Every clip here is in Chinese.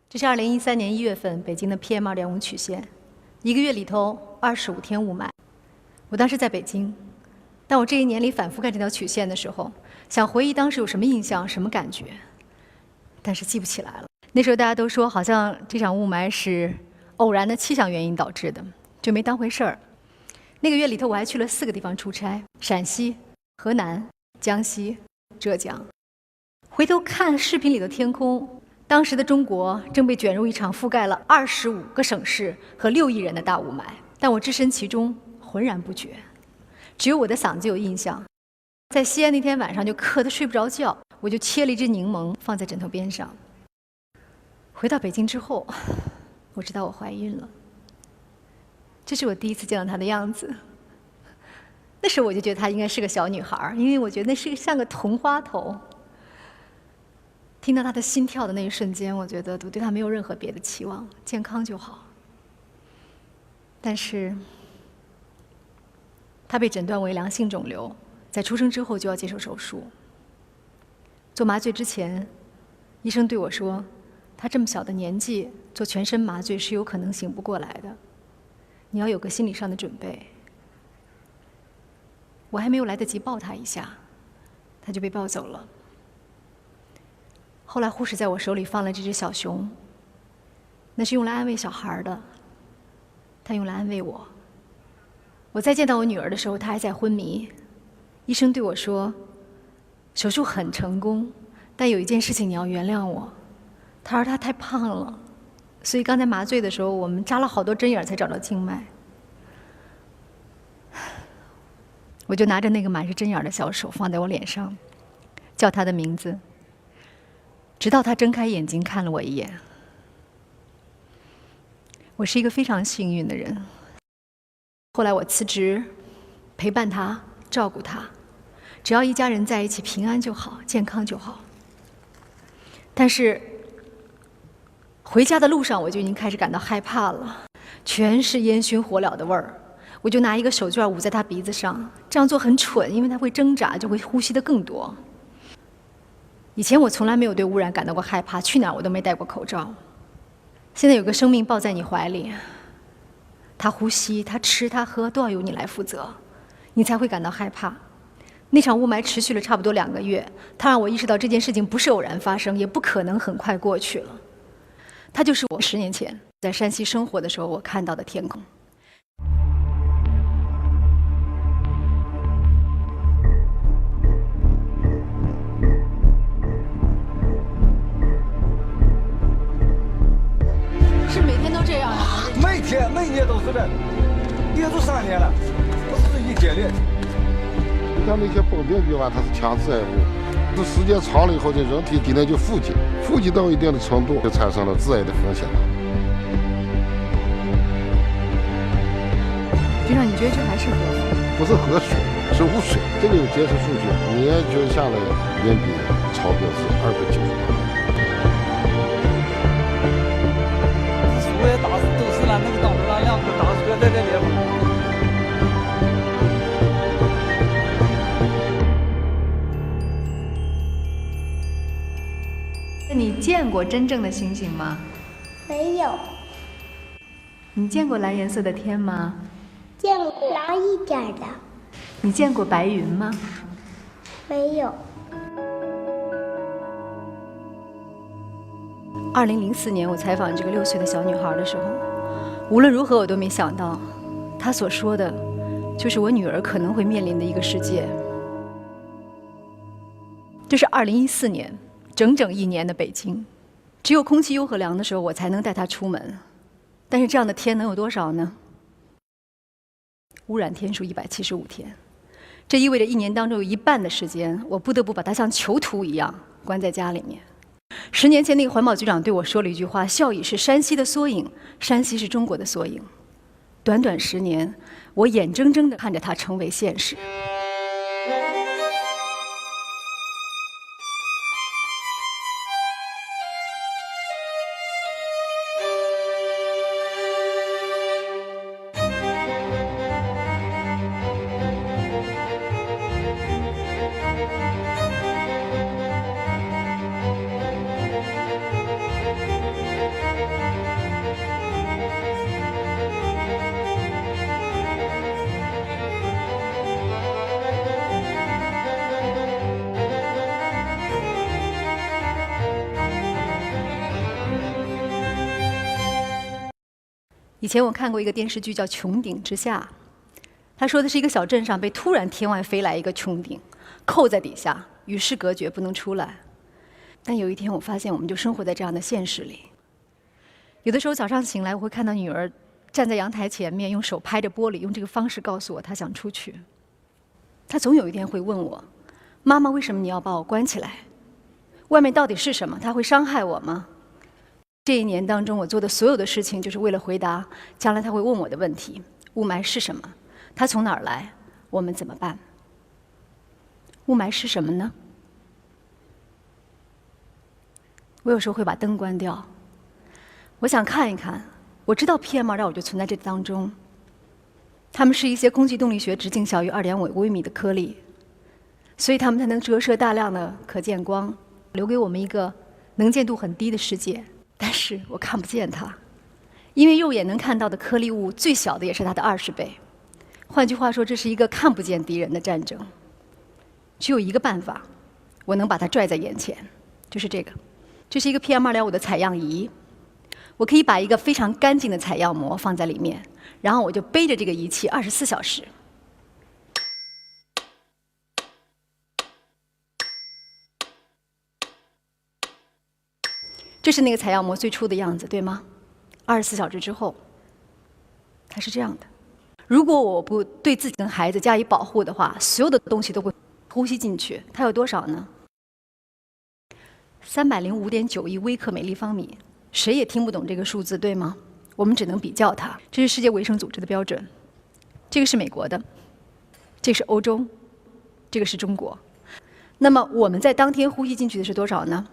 这是2013年1月份北京的 PM2.5曲线，一个月里头25天雾霾。我当时在北京，但我这一年里反复看这条曲线的时候，想回忆当时有什么印象、什么感觉，但是记不起来了。那时候大家都说，好像这场雾霾是偶然的气象原因导致的，就没当回事儿。那个月里头，我还去了4个地方出差：陕西、河南、江西、浙江。回头看视频里的天空，当时的中国正被卷入一场覆盖了25个省市和6亿人的大雾霾，但我置身其中，浑然不觉。只有我的嗓子有印象。在西安那天晚上就渴得睡不着觉，我就切了一只柠檬放在枕头边上。回到北京之后，我知道我怀孕了。这是我第一次见到她的样子。那时候我就觉得她应该是个小女孩，因为我觉得那是像个桐花头。听到她的心跳的那一瞬间，我觉得我对她没有任何别的期望，健康就好。但是，她被诊断为良性肿瘤，在出生之后就要接受手术。做麻醉之前，医生对我说，她这么小的年纪做全身麻醉是有可能醒不过来的，你要有个心理上的准备。我还没有来得及抱她一下，她就被抱走了。后来护士在我手里放了这只小熊，那是用来安慰小孩的，她用来安慰我。我再见到我女儿的时候，她还在昏迷。医生对我说，手术很成功，但有一件事情你要原谅我。他说她太胖了，所以刚才麻醉的时候，我们扎了好多针眼才找到静脉。我就拿着那个满是针眼的小手放在我脸上，叫她的名字，直到她睁开眼睛看了我一眼。我是一个非常幸运的人。后来我辞职，陪伴她，照顾她，只要一家人在一起，平安就好，健康就好。但是回家的路上，我就已经开始感到害怕了，全是烟熏火燎的味儿。我就拿一个手绢捂在她鼻子上，这样做很蠢，因为她会挣扎，就会呼吸得更多。以前我从来没有对污染感到过害怕，去哪儿我都没戴过口罩。现在有个生命抱在你怀里，他呼吸、他吃、他喝都要由你来负责，你才会感到害怕。那场雾霾持续了差不多2个月，它让我意识到这件事情不是偶然发生，也不可能很快过去了。它就是我10年前在山西生活的时候我看到的天空。是每天都这样啊？每年都是这，也都3年了，不是一天的。像那些苯并芘胺，它是强致癌物，这时间长了以后，这人体体内就富集到一定的程度，就产生了致癌的风险了。局长，你觉得这还是河吗？不是河水，是污水。这个有监测数据，年均下来人比超标是290。树也打死都是了，那个当初那2个大树在这里嘛。你见过真正的星星吗？没有。你见过蓝颜色的天吗？见过蓝一点的。你见过白云吗？没有。2004年我采访这个6岁的小女孩的时候，无论如何我都没想到，她所说的就是我女儿可能会面临的一个世界。这是2014年，整整1年的北京，只有空气优和凉的时候，我才能带她出门。但是这样的天能有多少呢？污染天数175天，这意味着1年当中有1半的时间，我不得不把她像囚徒一样关在家里面。10年前，那个环保局长对我说了一句话：“孝义是山西的缩影，山西是中国的缩影。”短短10年，我眼睁睁地看着它成为现实。以前我看过一个电视剧叫《穹顶之下》，他说的是一个小镇上被突然天外飞来一个穹顶，扣在底下，与世隔绝，不能出来。但有一天我发现，我们就生活在这样的现实里。有的时候早上醒来，我会看到女儿站在阳台前面，用手拍着玻璃，用这个方式告诉我她想出去。她总有一天会问我：“妈妈，为什么你要把我关起来？外面到底是什么？它会伤害我吗？”这一年当中，我做的所有的事情，就是为了回答将来她会问我的问题：雾霾是什么？它从哪儿来？我们怎么办？雾霾是什么呢？我有时候会把灯关掉，我想看一看。我知道 PM2.5就存在这当中，它们是一些空气动力学直径小于2.5微米的颗粒，所以它们才能折射大量的可见光，留给我们一个能见度很低的世界。但是我看不见它，因为肉眼能看到的颗粒物最小的也是它的20倍。换句话说，这是一个看不见敌人的战争。只有一个办法，我能把它拽在眼前，就是这个。这是一个 PM2.5的采样仪，我可以把一个非常干净的采样膜放在里面，然后我就背着这个仪器24小时。这是那个采样膜最初的样子，对吗？24小时之后，它是这样的。如果我不对自己跟孩子加以保护的话，所有的东西都会呼吸进去。它有多少呢？305.9亿微克每立方米。谁也听不懂这个数字，对吗？我们只能比较它。这是世界卫生组织的标准，这个是美国的，这是欧洲，这个是中国。那么我们在当天呼吸进去的是多少呢？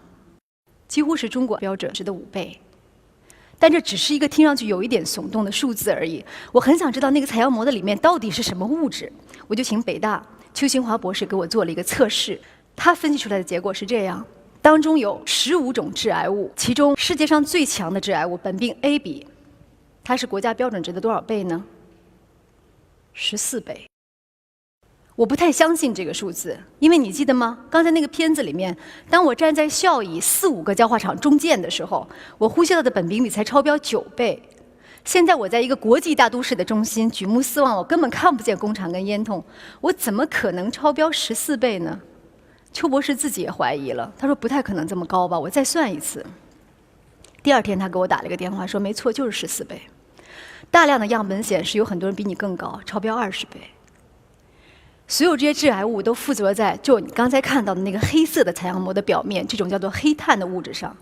几乎是中国标准值的5倍。但这只是一个听上去有一点耸动的数字而已。我很想知道那个采样膜的里面到底是什么物质，我就请北大邱新华博士给我做了一个测试。他分析出来的结果是这样：当中有15种致癌物，其中世界上最强的致癌物苯并 A 比，它是国家标准值的多少倍呢？14倍。我不太相信这个数字，因为你记得吗？刚才那个片子里面，当我站在孝义4、5个焦化厂中间的时候，我呼吸到的苯并比才超标9倍。现在我在一个国际大都市的中心，举目四望，我根本看不见工厂跟烟囱，我怎么可能超标14倍呢？邱博士自己也怀疑了，他说不太可能这么高吧，我再算一次。第二天他给我打了一个电话，说没错，就是14倍。大量的样本显示有很多人比你更高，超标20倍。所有这些致癌物都附着在就你刚才看到的那个黑色的采样膜的表面，这种叫做黑碳的物质上。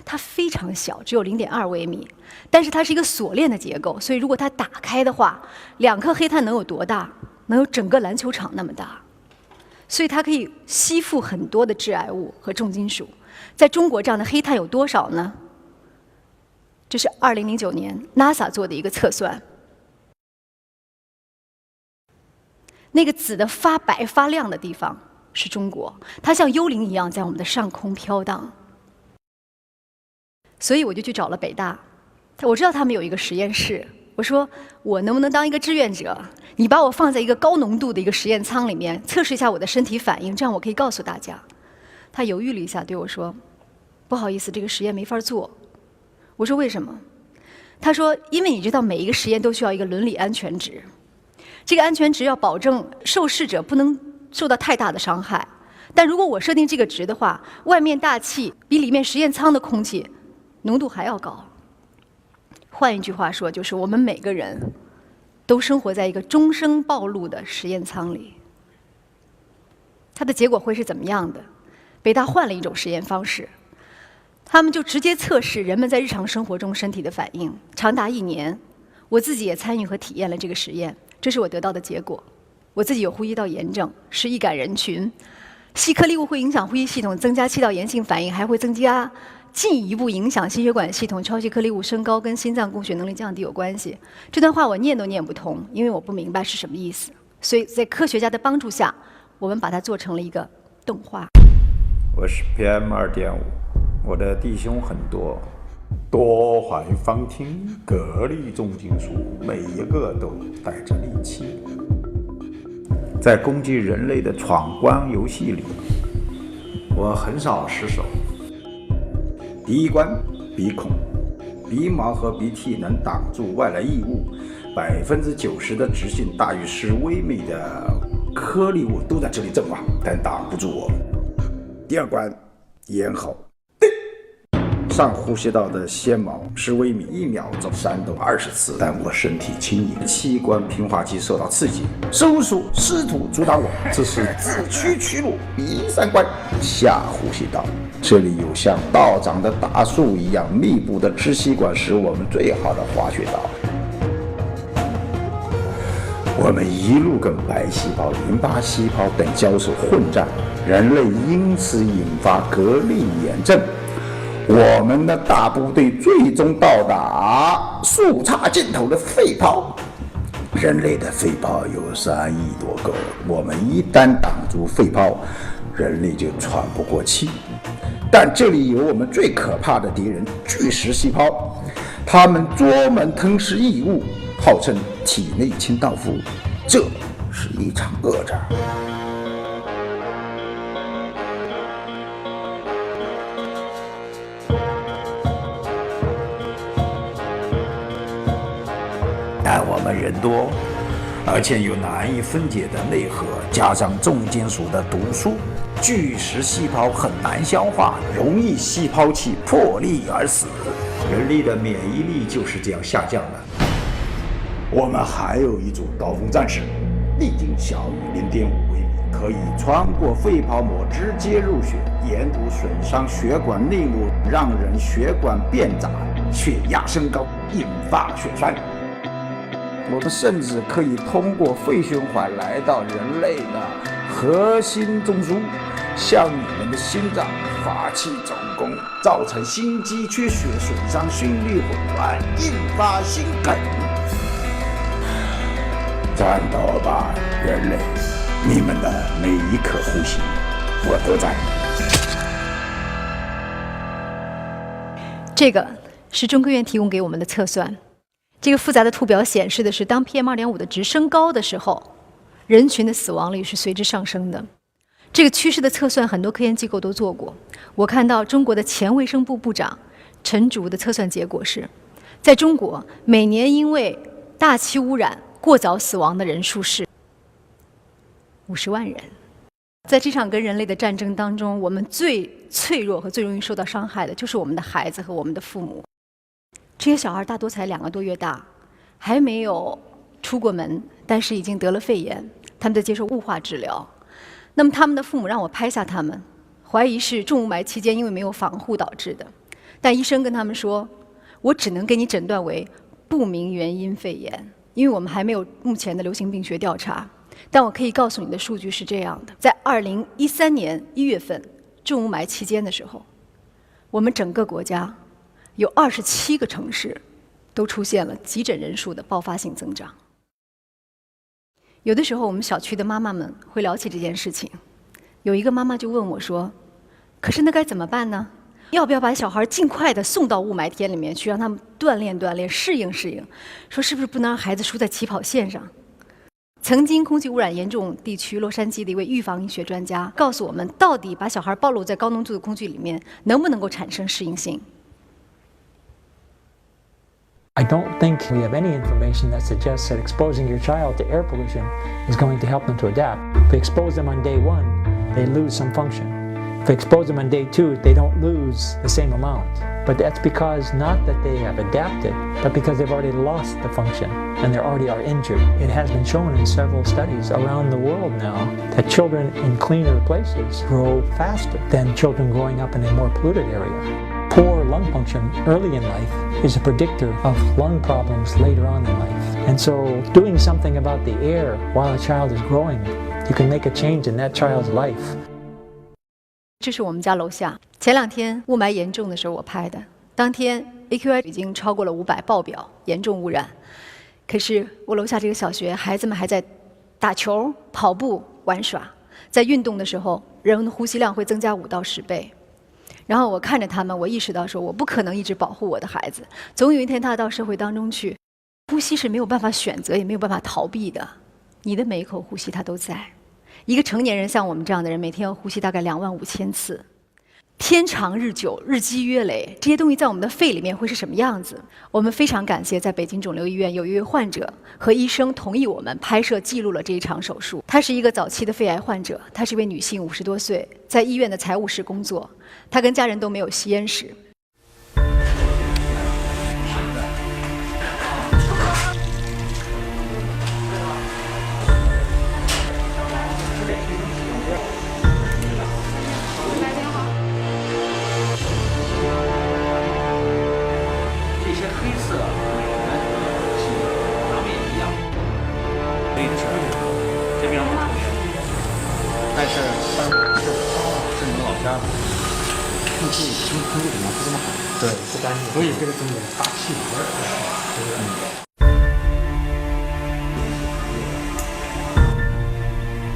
它非常小，只有0.2微米，但是它是一个锁链的结构，所以如果它打开的话，2颗黑碳能有多大？能有整个篮球场那么大。所以它可以吸附很多的致癌物和重金属。在中国，这样的黑碳有多少呢？这是2009年 NASA 做的一个测算。那个紫的发白发亮的地方是中国，它像幽灵一样在我们的上空飘荡。所以我就去找了北大，我知道他们有一个实验室，我说我能不能当一个志愿者？你把我放在一个高浓度的一个实验舱里面，测试一下我的身体反应，这样我可以告诉大家。他犹豫了一下，对我说：“不好意思，这个实验没法做。”我说：“为什么？”他说：“因为你知道，每一个实验都需要一个伦理安全值，这个安全值要保证受试者不能受到太大的伤害。但如果我设定这个值的话，外面大气比里面实验舱的空气浓度还要高。换一句话说，就是我们每个人都生活在一个终生暴露的实验舱里。它的结果会是怎么样的？北大换了一种实验方式，他们就直接测试人们在日常生活中身体的反应，长达1年。我自己也参与和体验了这个实验，这是我得到的结果。我自己有呼吸道炎症，是易感人群，细颗粒物会影响呼吸系统，增加气道炎性反应，还会进一步影响心血管系统，超细颗粒物升高跟心脏供血能力降低有关系。这段话我念都念不通，因为我不明白是什么意思。所以在科学家的帮助下，我们把它做成了一个动画。我是 PM2.5，我的弟兄很多，多环芳烃，各粒重金属，每一个都带着利器，在攻击人类的闯关游戏里，我很少失手。第一关鼻孔，鼻毛和鼻涕能挡住外来异物，90%的直径大于10微米的颗粒物都在这里阵亡，但挡不住我们。第二关，咽喉。上呼吸道的纤毛10微米，1秒钟扇动20次，但我身体轻盈，器官平滑肌受到刺激，收缩试图阻挡我，这是自驱驱路。第三关，下呼吸道，这里有像道长的大树一样密布的支气管，是我们最好的滑雪道。我们一路跟白细胞、淋巴细胞等交手混战，人类因此引发革命炎症。我们的大部队最终到达树杈尽头的肺泡。人类的肺泡有3亿多个，我们一旦挡住肺泡，人类就喘不过气。但这里有我们最可怕的敌人——巨噬细胞，它们专门吞噬异物，号称体内清道夫，这是一场恶战。但我们人多，而且有难以分解的内核，加上重金属的毒素，巨噬细胞很难消化，容易细胞器破裂而死。人类的免疫力就是这样下降的。我们还有一组刀锋战士，粒径小于0.5微米，可以穿过肺泡膜直接入血，沿途损伤血管内膜，让人血管变窄，血压升高，引发血栓。我们甚至可以通过肺循环来到人类的核心中枢，向你们的心脏发起总攻，造成心肌缺血，损伤心律混乱，引发心梗。战斗吧，人类！你们的每一颗呼吸，我都在。这个是中科院提供给我们的测算。这个复杂的图表显示的是，当 PM2.5 的值升高的时候，人群的死亡率是随之上升的。这个趋势的测算，很多科研机构都做过。我看到中国的前卫生部部长陈竺的测算结果是，在中国每年因为大气污染过早死亡的人数是50万人。在这场跟人类的战争当中，我们最脆弱和最容易受到伤害的就是我们的孩子和我们的父母。这些小孩大多才2个多月大，还没有出过门，但是已经得了肺炎，他们在接受雾化治疗。那么他们的父母让我拍下他们，怀疑是重雾霾期间因为没有防护导致的，但医生跟他们说，我只能给你诊断为不明原因肺炎，因为我们还没有目前的流行病学调查。但我可以告诉你的数据是这样的，在2013年1月份重雾霾期间的时候，我们整个国家有27个城市都出现了急诊人数的爆发性增长。有的时候我们小区的妈妈们会聊起这件事情，有一个妈妈就问我说，可是那该怎么办呢？要不要把小孩尽快的送到雾霾天里面去，让他们锻炼锻炼，适应适应？说是不是不能让孩子输在起跑线上？曾经空气污染严重地区洛杉矶的一位预防医学专家告诉我们，到底把小孩暴露在高浓度的空气里面，能不能够产生适应性I don't think we have any information that suggests that exposing your child to air pollution is going to help them to adapt. If we expose them on day 1, they lose some function. If we expose them on day 2, they don't lose the same amount. But that's because not that they have adapted, but because they've already lost the function and they already are injured. It has been shown in several studies around the world now that children in cleaner places grow faster than children growing up in a more polluted area.Poor lung function early in life is a predictor of lung problems later on in life. And so doing something about the air while a child is growing, you can make a change in that child's life. 这是我们家楼下，前2天雾霾严重的时候我拍的，当天 AQI 已经超过了500爆表，严重污染。可是我楼下这个小学，孩子们还在打球、跑步、玩耍，在运动的时候，人的呼吸量会增加5到10倍。然后我看着他们，我意识到说，我不可能一直保护我的孩子，总有一天他到社会当中去，呼吸是没有办法选择，也没有办法逃避的。你的每一口呼吸它都在。一个成年人像我们这样的人，每天要呼吸大概25000次。天长日久，日积月累，这些东西在我们的肺里面会是什么样子？我们非常感谢在北京肿瘤医院有一位患者和医生同意我们拍摄记录了这一场手术。她是一个早期的肺癌患者，她是一位女性，50多岁，在医院的财务室工作，她跟家人都没有吸烟史。但是是你们老家的，空气怎么不这么好？对，不干净，所以这个东西大气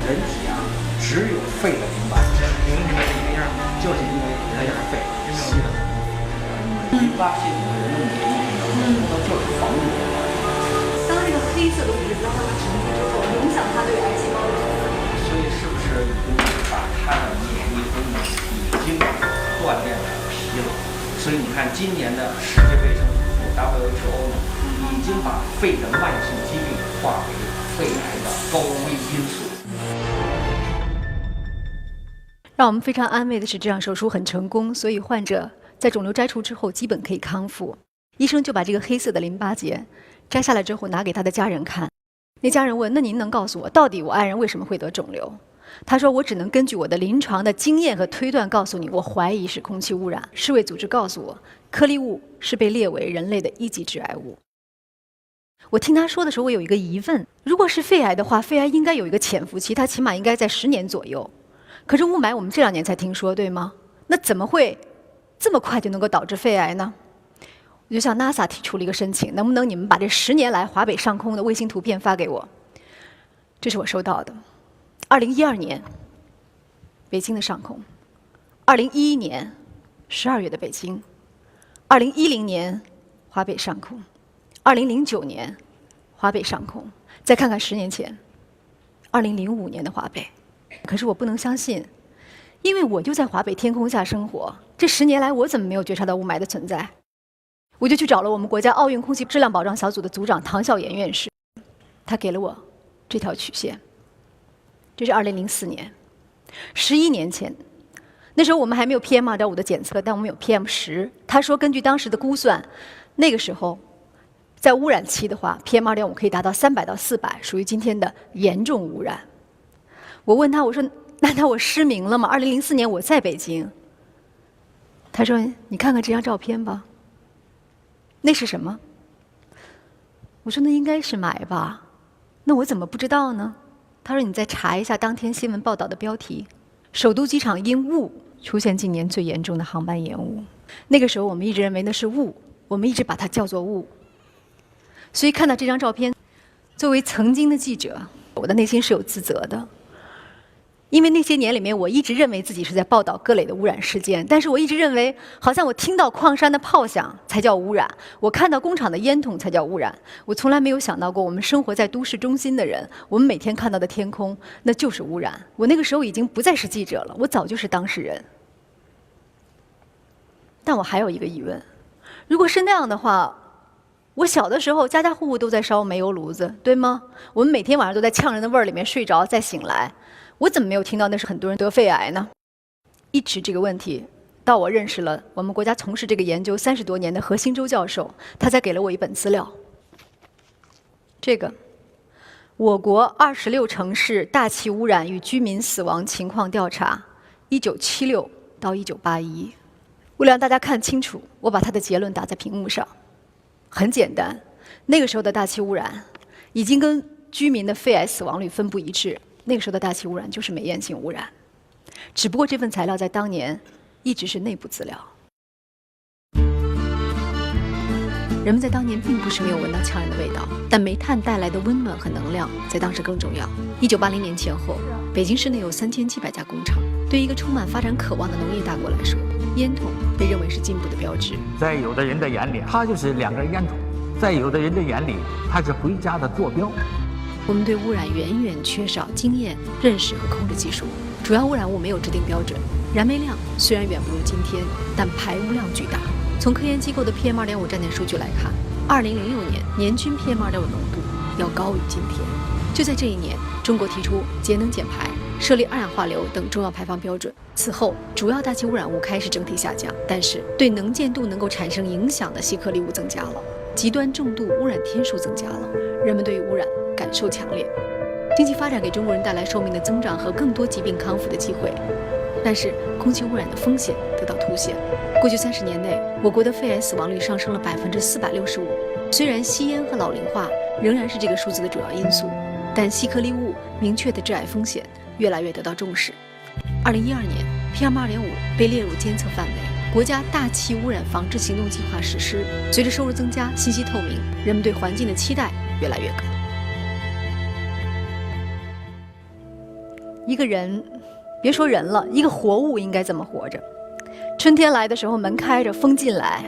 人体啊，只有肺的淋巴结，为什么这样？就是因为人家是肺吸的，淋巴系统的人的免疫系统，它就是防御淋巴。当这个黑色的物质让它沉积之后，影响它对癌细胞的。所以是不是把它的免疫功能已经锻炼了疲劳？所以你看，今年的世界卫生组织 WHO 呢，已经把肺的慢性疾病划为肺癌的高危因素。让我们非常安慰的是，这场手术很成功，所以患者在肿瘤摘除之后基本可以康复。医生就把这个黑色的淋巴结摘下来之后拿给他的家人看。那家人问：“那您能告诉我，到底我爱人为什么会得肿瘤？”他说：“我只能根据我的临床的经验和推断告诉你，我怀疑是空气污染。世卫组织告诉我，颗粒物是被列为人类的1级致癌物。”我听他说的时候，我有一个疑问：如果是肺癌的话，肺癌应该有一个潜伏期，它起码应该在10年左右。可是雾霾我们这2年才听说，对吗？那怎么会这么快就能够导致肺癌呢？我就向 NASA 提出了一个申请，能不能你们把这10年来华北上空的卫星图片发给我？这是我收到的。2012年，北京的上空；2011年12月的北京；2010年华北上空；2009年华北上空。再看看10年前，2005年的华北。可是我不能相信，因为我就在华北天空下生活，这10年来我怎么没有觉察到雾霾的存在？我就去找了我们国家奥运空气质量保障小组的组长唐孝炎院士，他给了我这条曲线。这是2004年，11年前，那时候我们还没有 PM2.5的检测，但我们有 PM10。他说，根据当时的估算，那个时候在污染期的话 ，PM2.5可以达到300到400，属于今天的严重污染。我问他，我说：“难道我失明了吗？”2004年我在北京。他说：“你看看这张照片吧。”那是什么？我说：“那应该是霾吧？那我怎么不知道呢？”他说：“你再查一下当天新闻报道的标题，首都机场因雾出现今年最严重的航班延误。”那个时候我们一直认为那是雾，我们一直把它叫做雾。所以看到这张照片，作为曾经的记者，我的内心是有自责的。因为那些年里面，我一直认为自己是在报道各类的污染事件，但是我一直认为，好像我听到矿山的炮响才叫污染，我看到工厂的烟筒才叫污染。我从来没有想到过，我们生活在都市中心的人，我们每天看到的天空，那就是污染。我那个时候已经不再是记者了，我早就是当事人。但我还有一个疑问：如果是那样的话，我小的时候家家户户都在烧煤油炉子，对吗？我们每天晚上都在呛人的味儿里面睡着，再醒来。我怎么没有听到那是很多人得肺癌呢？一直这个问题，到我认识了我们国家从事这个研究30多年的何新洲教授，他才给了我一本资料。这个，我国26城市大气污染与居民死亡情况调查，1976到1981。为了让大家看清楚，我把他的结论打在屏幕上。很简单，那个时候的大气污染已经跟居民的肺癌死亡率分布一致。那个时候的大气污染就是煤烟性污染，只不过这份材料在当年一直是内部资料。人们在当年并不是没有闻到呛人的味道，但煤炭带来的温暖和能量在当时更重要。1980年前后，北京市内有3700家工厂。对于一个充满发展渴望的农业大国来说，烟筒被认为是进步的标志。在有的人的眼里，它就是2根烟筒；在有的人的眼里，它是回家的坐标。我们对污染远远缺少经验、认识和控制技术。除主要污染物没有制定标准，燃煤量虽然远不如今天，但排污量巨大。从科研机构的 PM2.5 站点数据来看，2006年年均 PM2.5 浓度要高于今天。就在这一年，中国提出节能减排，设立二氧化硫等重要排放标准。此后，主要大气污染物开始整体下降，但是对能见度能够产生影响的细颗粒物增加了，极端重度污染天数增加了，人们对于污染感受强烈。经济发展给中国人带来寿命的增长和更多疾病康复的机会，但是空气污染的风险得到凸显。过去30年内，我国的肺癌死亡率上升了465%。虽然吸烟和老龄化仍然是这个数字的主要因素，但细颗粒物明确的致癌风险越来越得到重视。2012年 ，PM2.5 被列入监测范围，国家大气污染防治行动计划实施。随着收入增加，信息透明，人们对环境的期待越来越高。一个人，别说人了，一个活物应该怎么活着？春天来的时候，门开着，风进来，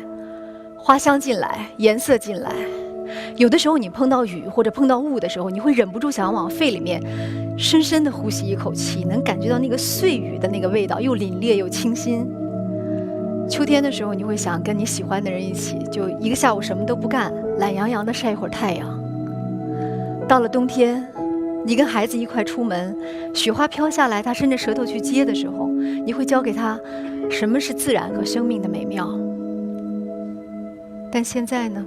花香进来，颜色进来。有的时候你碰到雨或者碰到雾的时候，你会忍不住想往肺里面深深地呼吸一口气，能感觉到那个碎雨的那个味道，又凛冽又清新。秋天的时候，你会想跟你喜欢的人一起，就一个下午什么都不干，懒洋洋地晒一会儿太阳。到了冬天，你跟孩子一块出门，雪花飘下来，他伸着舌头去接的时候，你会教给他什么是自然和生命的美妙。但现在呢？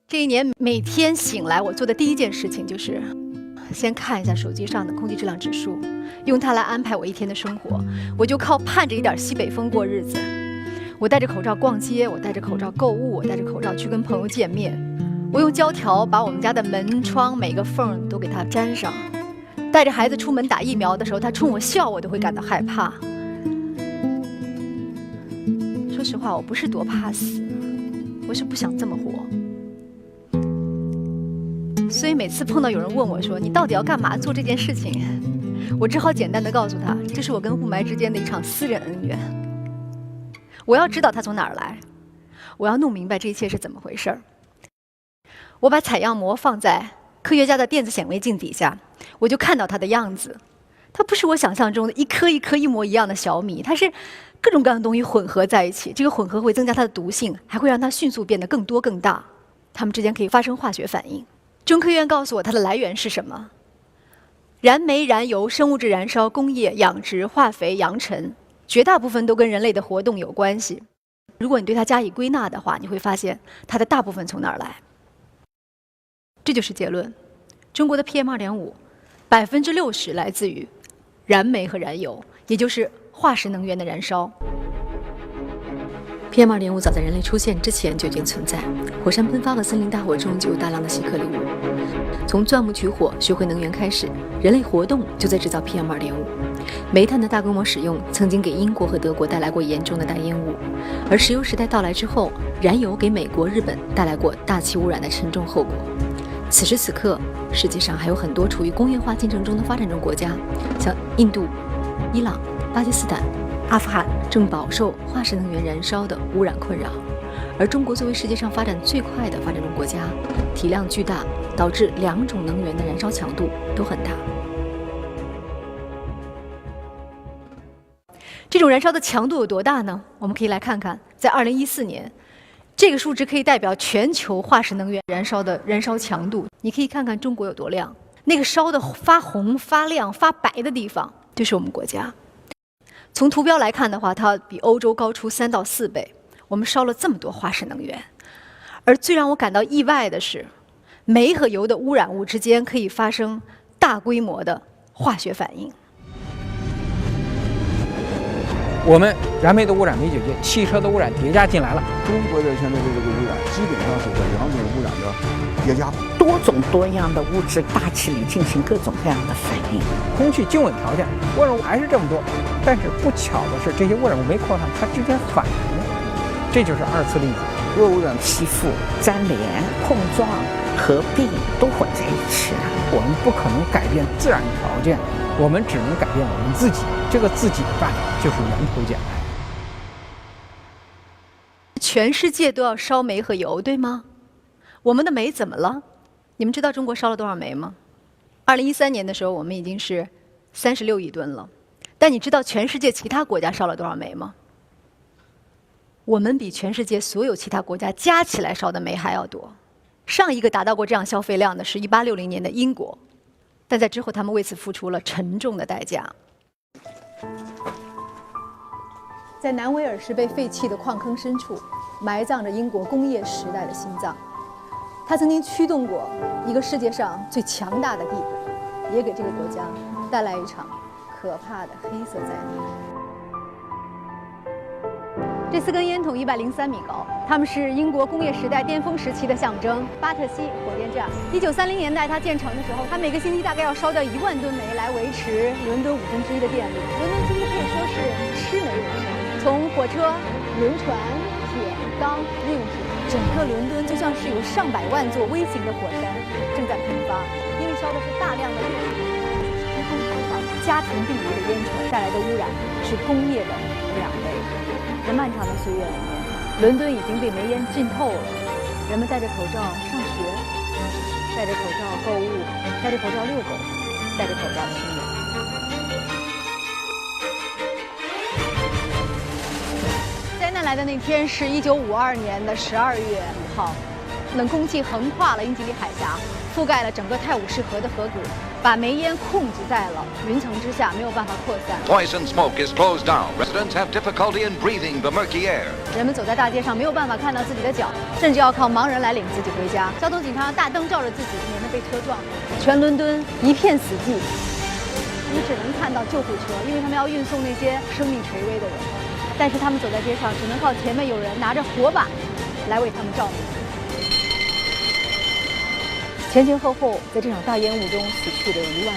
这一年每天醒来，我做的第一件事情就是先看一下手机上的空气质量指数，用它来安排我一天的生活。我就靠盼着一点西北风过日子。我戴着口罩逛街，我戴着口罩购物，我戴着口罩去跟朋友见面。我用胶条把我们家的门窗每个缝都给它粘上。带着孩子出门打疫苗的时候，他冲我笑，我都会感到害怕。说实话，我不是多怕死，我是不想这么活。所以每次碰到有人问我说你到底要干嘛做这件事情，我只好简单的告诉他，这是我跟雾霾之间的一场私人恩怨。我要知道它从哪儿来，我要弄明白这一切是怎么回事儿。我把采样膜放在科学家的电子显微镜底下，我就看到它的样子。它不是我想象中的一颗一颗一模一样的小米，它是各种各样的东西混合在一起。这个混合会增加它的毒性，还会让它迅速变得更多更大。它们之间可以发生化学反应。中科院告诉我它的来源是什么？燃煤、燃油、生物质燃烧、工业、养殖、化肥、扬尘，绝大部分都跟人类的活动有关系。如果你对它加以归纳的话，你会发现它的大部分从哪儿来？这就是结论：中国的 PM2.5%60%来自于燃煤和燃油，也就是化石能源的燃烧。PM2.5 早在人类出现之前就已经存在，火山喷发和森林大火中就有大量的细颗粒物。从钻木取火学会能源开始，人类活动就在制造 PM2.5。煤炭的大规模使用曾经给英国和德国带来过严重的大烟雾，而石油时代到来之后，燃油给美国、日本带来过大气污染的沉重后果。此时此刻，世界上还有很多处于工业化进程中的发展中国家，像印度、伊朗、巴基斯坦、阿富汗正饱受化石能源燃烧的污染困扰，而中国作为世界上发展最快的发展中国家，体量巨大，导致两种能源的燃烧强度都很大。这种燃烧的强度有多大呢？我们可以来看看，在2014年，这个数值可以代表全球化石能源燃烧的燃烧强度。你可以看看中国有多亮，那个烧的发红、发亮、发白的地方，就是我们国家。从图标来看的话，它比欧洲高出3到4倍。我们烧了这么多化石能源，而最让我感到意外的是，煤和油的污染物之间可以发生大规模的化学反应。我们燃煤的污染没解决，汽车的污染叠加进来了。中国的现在的这个污染，基本上是在两种污染的叠加。多种多样的物质大气里进行各种各样的反应，空气静稳条件污染物还是这么多，但是不巧的是，这些污染物没扩散，它之间反应，这就是二次粒子。弱污染吸附、粘连、碰撞、合并都混在一起了。我们不可能改变自然条件，我们只能改变我们自己。这个自己的办法就是源头减排。全世界都要烧煤和油，对吗？我们的煤怎么了？你们知道中国烧了多少煤吗？2013年的时候，我们已经是36亿吨了。但你知道全世界其他国家烧了多少煤吗？我们比全世界所有其他国家加起来烧的煤还要多。上一个达到过这样消费量的是1860年的英国，但在之后他们为此付出了沉重的代价。在南威尔士被废弃的矿坑深处，埋葬着英国工业时代的心脏。它曾经驱动过一个世界上最强大的帝国，也给这个国家带来一场可怕的黑色灾难。这4根烟筒103米高，它们是英国工业时代巅峰时期的象征。巴特西火电站，1930年代它建成的时候，它每个星期大概要烧掉1万吨煤来维持伦敦1/5的电力。伦敦几乎可以说是吃煤为生，从火车、轮船、铁、钢、日用品，整个伦敦就像是有上百万座微型的火山正在喷发，因为烧的是大量的烈火。家庭壁炉的烟尘带来的污染是工业的2倍。在漫长的岁月里面，伦敦已经被煤烟浸透了。人们戴着口罩上学，戴着口罩购物，戴着口罩遛狗，戴着口罩亲人。灾难来的那天是1952年的12月5号，冷空气横跨了英吉利海峡，覆盖了整个泰晤士河的河谷，把煤烟控制在了云层之下，没有办法扩散。Poison smoke is closed down. Residents have difficulty in breathing the murky air. 人们走在大街上没有办法看到自己的脚，甚至要靠盲人来领自己回家。交通警察用大灯照着自己，免得被车撞。全伦敦一片死寂，你只能看到救护车，因为他们要运送那些生命垂危的人。但是他们走在街上，只能靠前面有人拿着火把来为他们照明。前前后后，在这场大烟雾中死去的有12000人，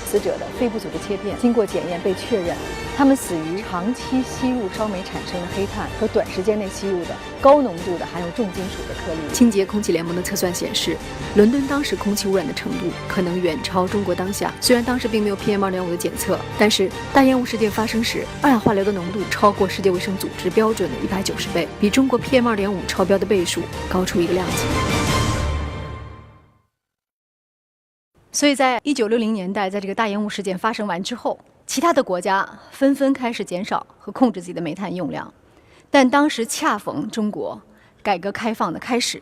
死者的肺部组织切片经过检验被确认，他们死于长期吸入烧煤产生的黑碳和短时间内吸入的高浓度的含有重金属的颗粒。清洁空气联盟的测算显示，伦敦当时空气污染的程度可能远超中国当下。虽然当时并没有 PM2.5 的检测，但是大烟雾事件发生时，二氧化硫的浓度超过世界卫生组织标准的190倍，比中国 PM2.5 超标的倍数高出一个量级。所以在1960年代，在这个大烟雾事件发生完之后，其他的国家纷纷开始减少和控制自己的煤炭用量。但当时恰逢中国改革开放的开始，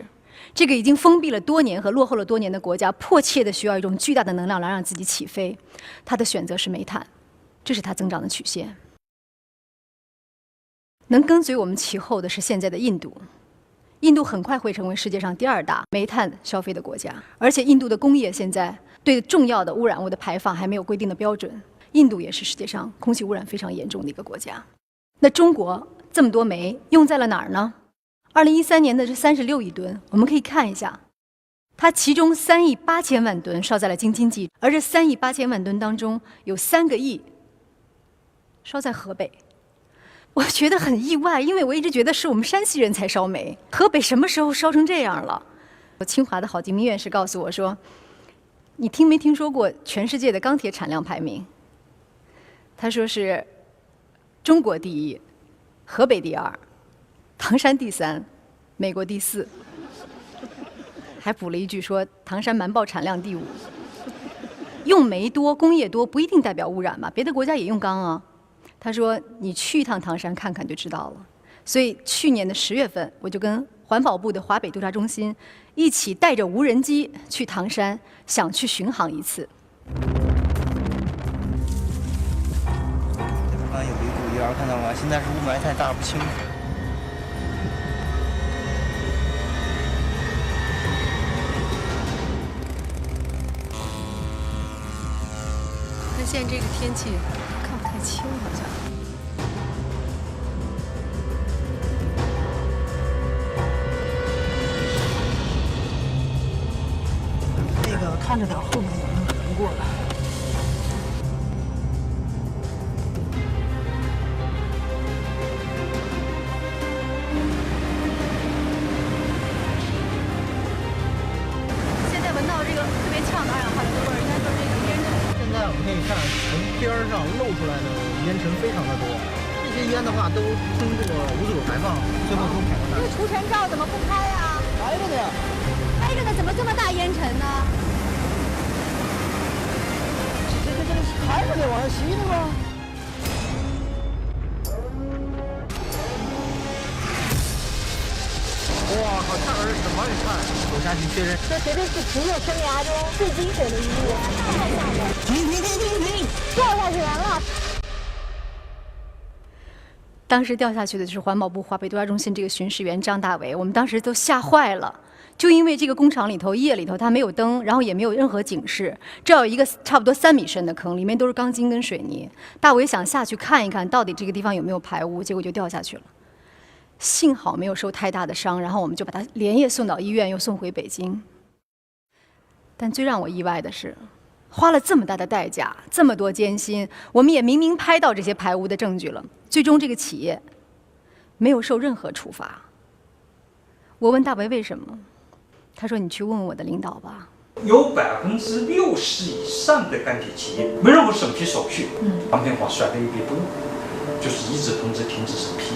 这个已经封闭了多年和落后了多年的国家，迫切地需要一种巨大的能量来让自己起飞。它的选择是煤炭，这是它增长的曲线。能跟随我们其后的是现在的印度。印度很快会成为世界上第2大煤炭消费的国家，而且印度的工业现在对重要的污染物的排放还没有规定的标准。印度也是世界上空气污染非常严重的一个国家。那中国这么多煤用在了哪儿呢？2013年的这36亿吨，我们可以看一下，它其中3亿8千万吨烧在了京津冀，而这3亿8千万吨当中有3个亿烧在河北。我觉得很意外，因为我一直觉得是我们山西人才烧煤，河北什么时候烧成这样了？清华的郝敬明院士告诉我说，你听没听说过全世界的钢铁产量排名？他说是中国第1，河北第2，唐山第3，美国第4，还补了一句说唐山瞒报产量第5。用煤多、工业多不一定代表污染吧？别的国家也用钢啊。他说你去一趟唐山看看就知道了。所以去年的10月份，我就跟环保部的华北督察中心一起带着无人机去唐山，想去巡航一次。刚刚有一股烟，看到吗？现在是雾霾太大，不清楚。但现在这个天气看不太清，好像。那个看着点后面有人横过来。现在闻到这个特别呛的二氧化硫的味儿，应该说这个烟尘。现在我们可以看，从边上露出来的烟尘非常的多。这些烟的话，都通过无主排放，最后都排放大。这个除尘罩怎么不开啊？开着呢。开着呢，怎么这么大烟尘呢？这是还是得往上吸的吗？哇靠，这儿是什么？你看，走下去确认。这绝对是职业生涯中最惊险的一幕，太吓人了！停！掉下去人了！当时掉下去的就是环保部华北度假中心这个巡视员张大为，我们当时都吓坏了。就因为这个工厂里头夜里头它没有灯，然后也没有任何警示，这有一个差不多3米深的坑，里面都是钢筋跟水泥。大为想下去看一看到底这个地方有没有排污，结果就掉下去了。幸好没有受太大的伤，然后我们就把他连夜送到医院，又送回北京。但最让我意外的是，花了这么大的代价，这么多艰辛，我们也明明拍到这些排污的证据了，最终这个企业没有受任何处罚。我问大为为什么，他说：“你去问问我的领导吧。”有60%以上的钢铁企业没任何审批手续，当天话甩了一笔不用，就是一纸通知停止审批。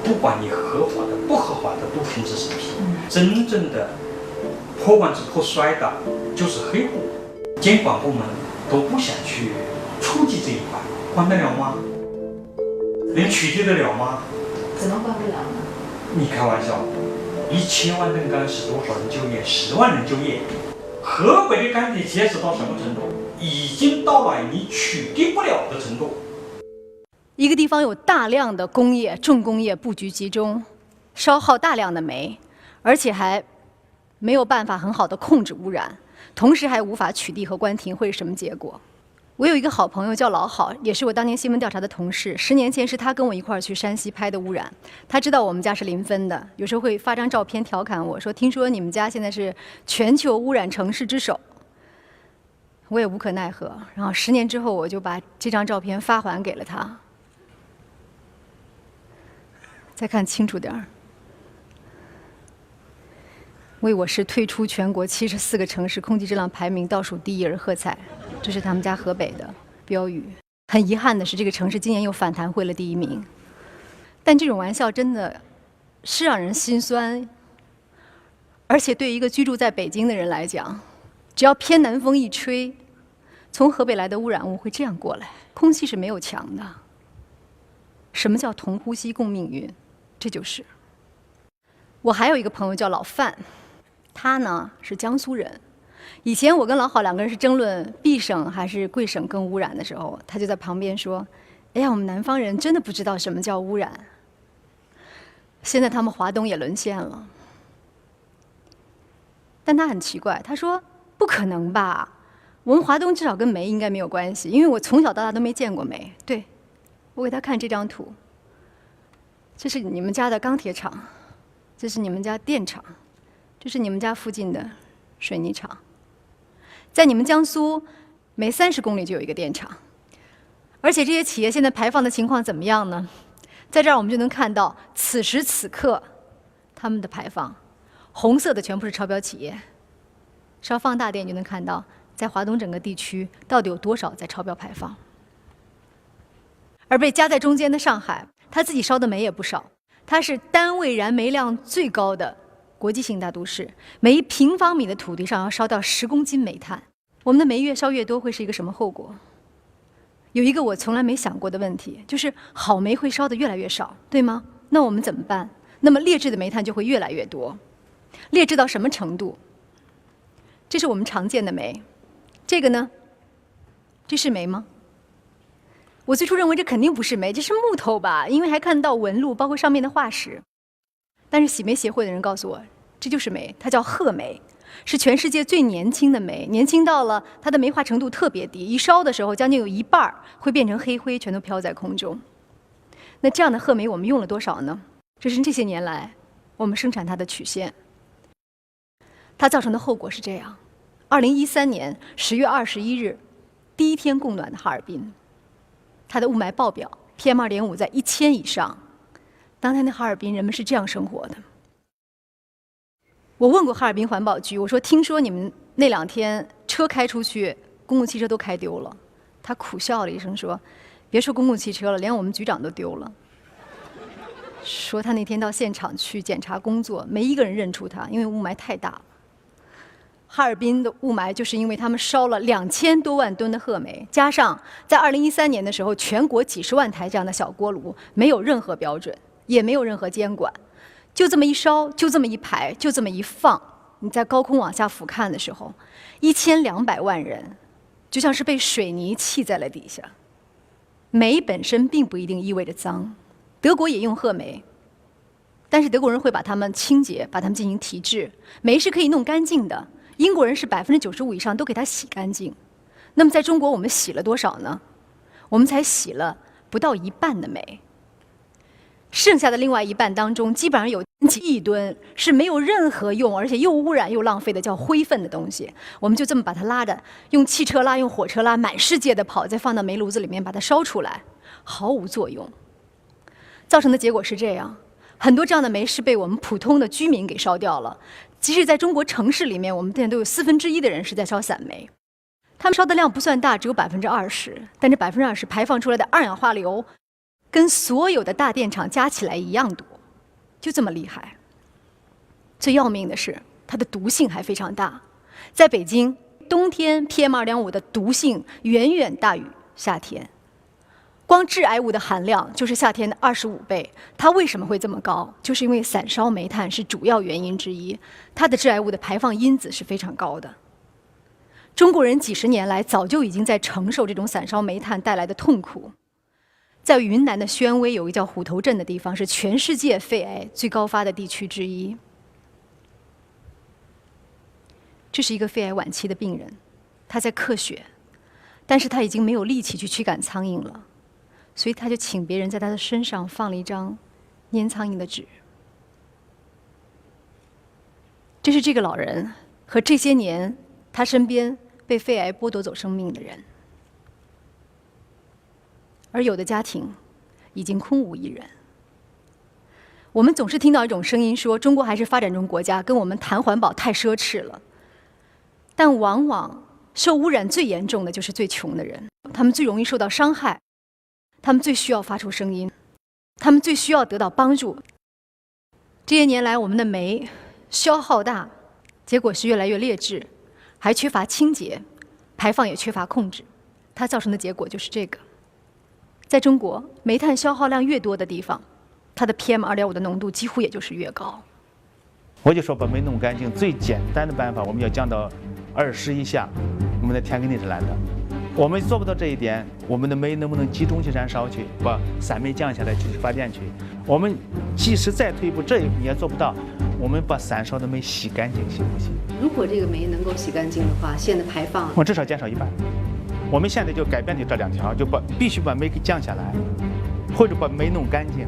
不管你合法的、不合法的都停止审批。真正的破罐子破摔的，就是黑户。监管部门都不想去触及这一块，关得了吗？能取缔得了吗？怎么关不了呢？你开玩笑，1000万吨钢是多少人就业？10万人就业。河北的钢铁企业是到什么程度？已经到了你取缔不了的程度。一个地方有大量的工业、重工业布局集中，消耗大量的煤，而且还没有办法很好的控制污染，同时还无法取缔和关停，会是什么结果？我有一个好朋友叫老郝，也是我当年新闻调查的同事。10年前是他跟我一块儿去山西拍的污染，他知道我们家是临汾的，有时候会发张照片调侃我说：“听说你们家现在是全球污染城市之首。”我也无可奈何。然后10年之后，我就把这张照片发还给了他。再看清楚点儿，为我市退出全国74个城市空气质量排名倒数第1而喝彩，这是他们家河北的标语。很遗憾的是，这个城市今年又反弹回了第1名。但这种玩笑真的是让人心酸，而且对于一个居住在北京的人来讲，只要偏南风一吹，从河北来的污染物会这样过来。空气是没有墙的。什么叫同呼吸共命运？这就是。我还有一个朋友叫老范，他呢是江苏人。以前我跟老郝2个人是争论冀省还是贵省更污染的时候，他就在旁边说：“哎呀，我们南方人真的不知道什么叫污染。”现在他们华东也沦陷了。但他很奇怪，他说：“不可能吧？我们华东至少跟煤应该没有关系，因为我从小到大都没见过煤。”对，我给他看这张图，这是你们家的钢铁厂，这是你们家电厂，这是你们家附近的水泥厂。在你们江苏，每30公里就有一个电厂，而且这些企业现在排放的情况怎么样呢？在这儿我们就能看到，此时此刻他们的排放，红色的全部是超标企业。稍放大点，你就能看到，在华东整个地区到底有多少在超标排放。而被夹在中间的上海，它自己烧的煤也不少，它是单位燃煤量最高的国际性大都市，每1平方米的土地上要烧掉10公斤煤炭。我们的煤越烧越多，会是一个什么后果？有一个我从来没想过的问题，就是好煤会烧得越来越少，对吗？那我们怎么办？那么劣质的煤炭就会越来越多。劣质到什么程度？这是我们常见的煤，这个呢？这是煤吗？我最初认为这肯定不是煤，这是木头吧，因为还看到纹路，包括上面的化石。但是洗煤协会的人告诉我，这就是煤，它叫褐煤，是全世界最年轻的煤，年轻到了它的煤化程度特别低，一烧的时候将近有1半会变成黑灰，全都飘在空中。那这样的褐煤我们用了多少呢？这是这些年来我们生产它的曲线。它造成的后果是这样：2013年10月21日，第1天供暖的哈尔滨，它的雾霾爆表 ，PM2.5 在1000以上。当天的哈尔滨人们是这样生活的。我问过哈尔滨环保局，我说：“听说你们那2天车开出去，公共汽车都开丢了。”他苦笑了一声说：“别说公共汽车了，连我们局长都丢了。”说他那天到现场去检查工作，没一个人认出他，因为雾霾太大了。哈尔滨的雾霾就是因为他们烧了2000多万吨的褐煤，加上在2013年的时候，全国几十万台这样的小锅炉，没有任何标准，也没有任何监管，就这么一烧，就这么一排，就这么一放，你在高空往下俯瞰的时候，1200万人就像是被水泥砌在了底下。煤本身并不一定意味着脏，德国也用褐煤。但是德国人会把它们清洁，把它们进行提质，煤是可以弄干净的。英国人是95%以上都给它洗干净。那么在中国，我们洗了多少呢？我们才洗了不到1半的煤，剩下的另外1半当中，基本上有几亿吨是没有任何用，而且又污染又浪费的，叫灰分的东西。我们就这么把它拉的，用汽车拉，用火车拉，满世界的跑，再放到煤炉子里面把它烧出来，毫无作用。造成的结果是这样。很多这样的煤是被我们普通的居民给烧掉了。即使在中国城市里面，我们现在都有1/4的人是在烧散煤，他们烧的量不算大，只有20%，但这20%排放出来的二氧化硫，跟所有的大电厂加起来一样多，就这么厉害。最要命的是，它的毒性还非常大。在北京，冬天 PM2.5的毒性远远大于夏天。光致癌物的含量就是夏天的25倍，它为什么会这么高？就是因为散烧煤炭是主要原因之一，它的致癌物的排放因子是非常高的。中国人几十年来早就已经在承受这种散烧煤炭带来的痛苦。在云南的宣威有一个叫虎头镇的地方，是全世界肺癌最高发的地区之一。这是一个肺癌晚期的病人，他在咳血，但是他已经没有力气去驱赶苍蝇了。所以他就请别人在他的身上放了一张粘苍蝇的纸。这是这个老人和这些年他身边被肺癌剥夺走生命的人。而有的家庭已经空无一人。我们总是听到一种声音说，中国还是发展中国家，跟我们谈环保太奢侈了。但往往受污染最严重的就是最穷的人，他们最容易受到伤害。他们最需要发出声音，他们最需要得到帮助。这些年来，我们的煤消耗大，结果是越来越劣质，还缺乏清洁，排放也缺乏控制。它造成的结果就是这个。在中国，煤炭消耗量越多的地方，它的 PM2.5的浓度几乎也就是越高。我就说把煤弄干净，最简单的办法，我们要降到20以下，我们的天肯定是蓝的。我们做不到这一点，我们的煤能不能集中去燃烧去，把散煤降下来去发电去？我们即使再退一步，这一步你也做不到。我们把散烧的煤洗干净，行不行？如果这个煤能够洗干净的话，现在的排放我至少减少1半。我们现在就改变的这2条，就必须把煤给降下来，或者把煤弄干净。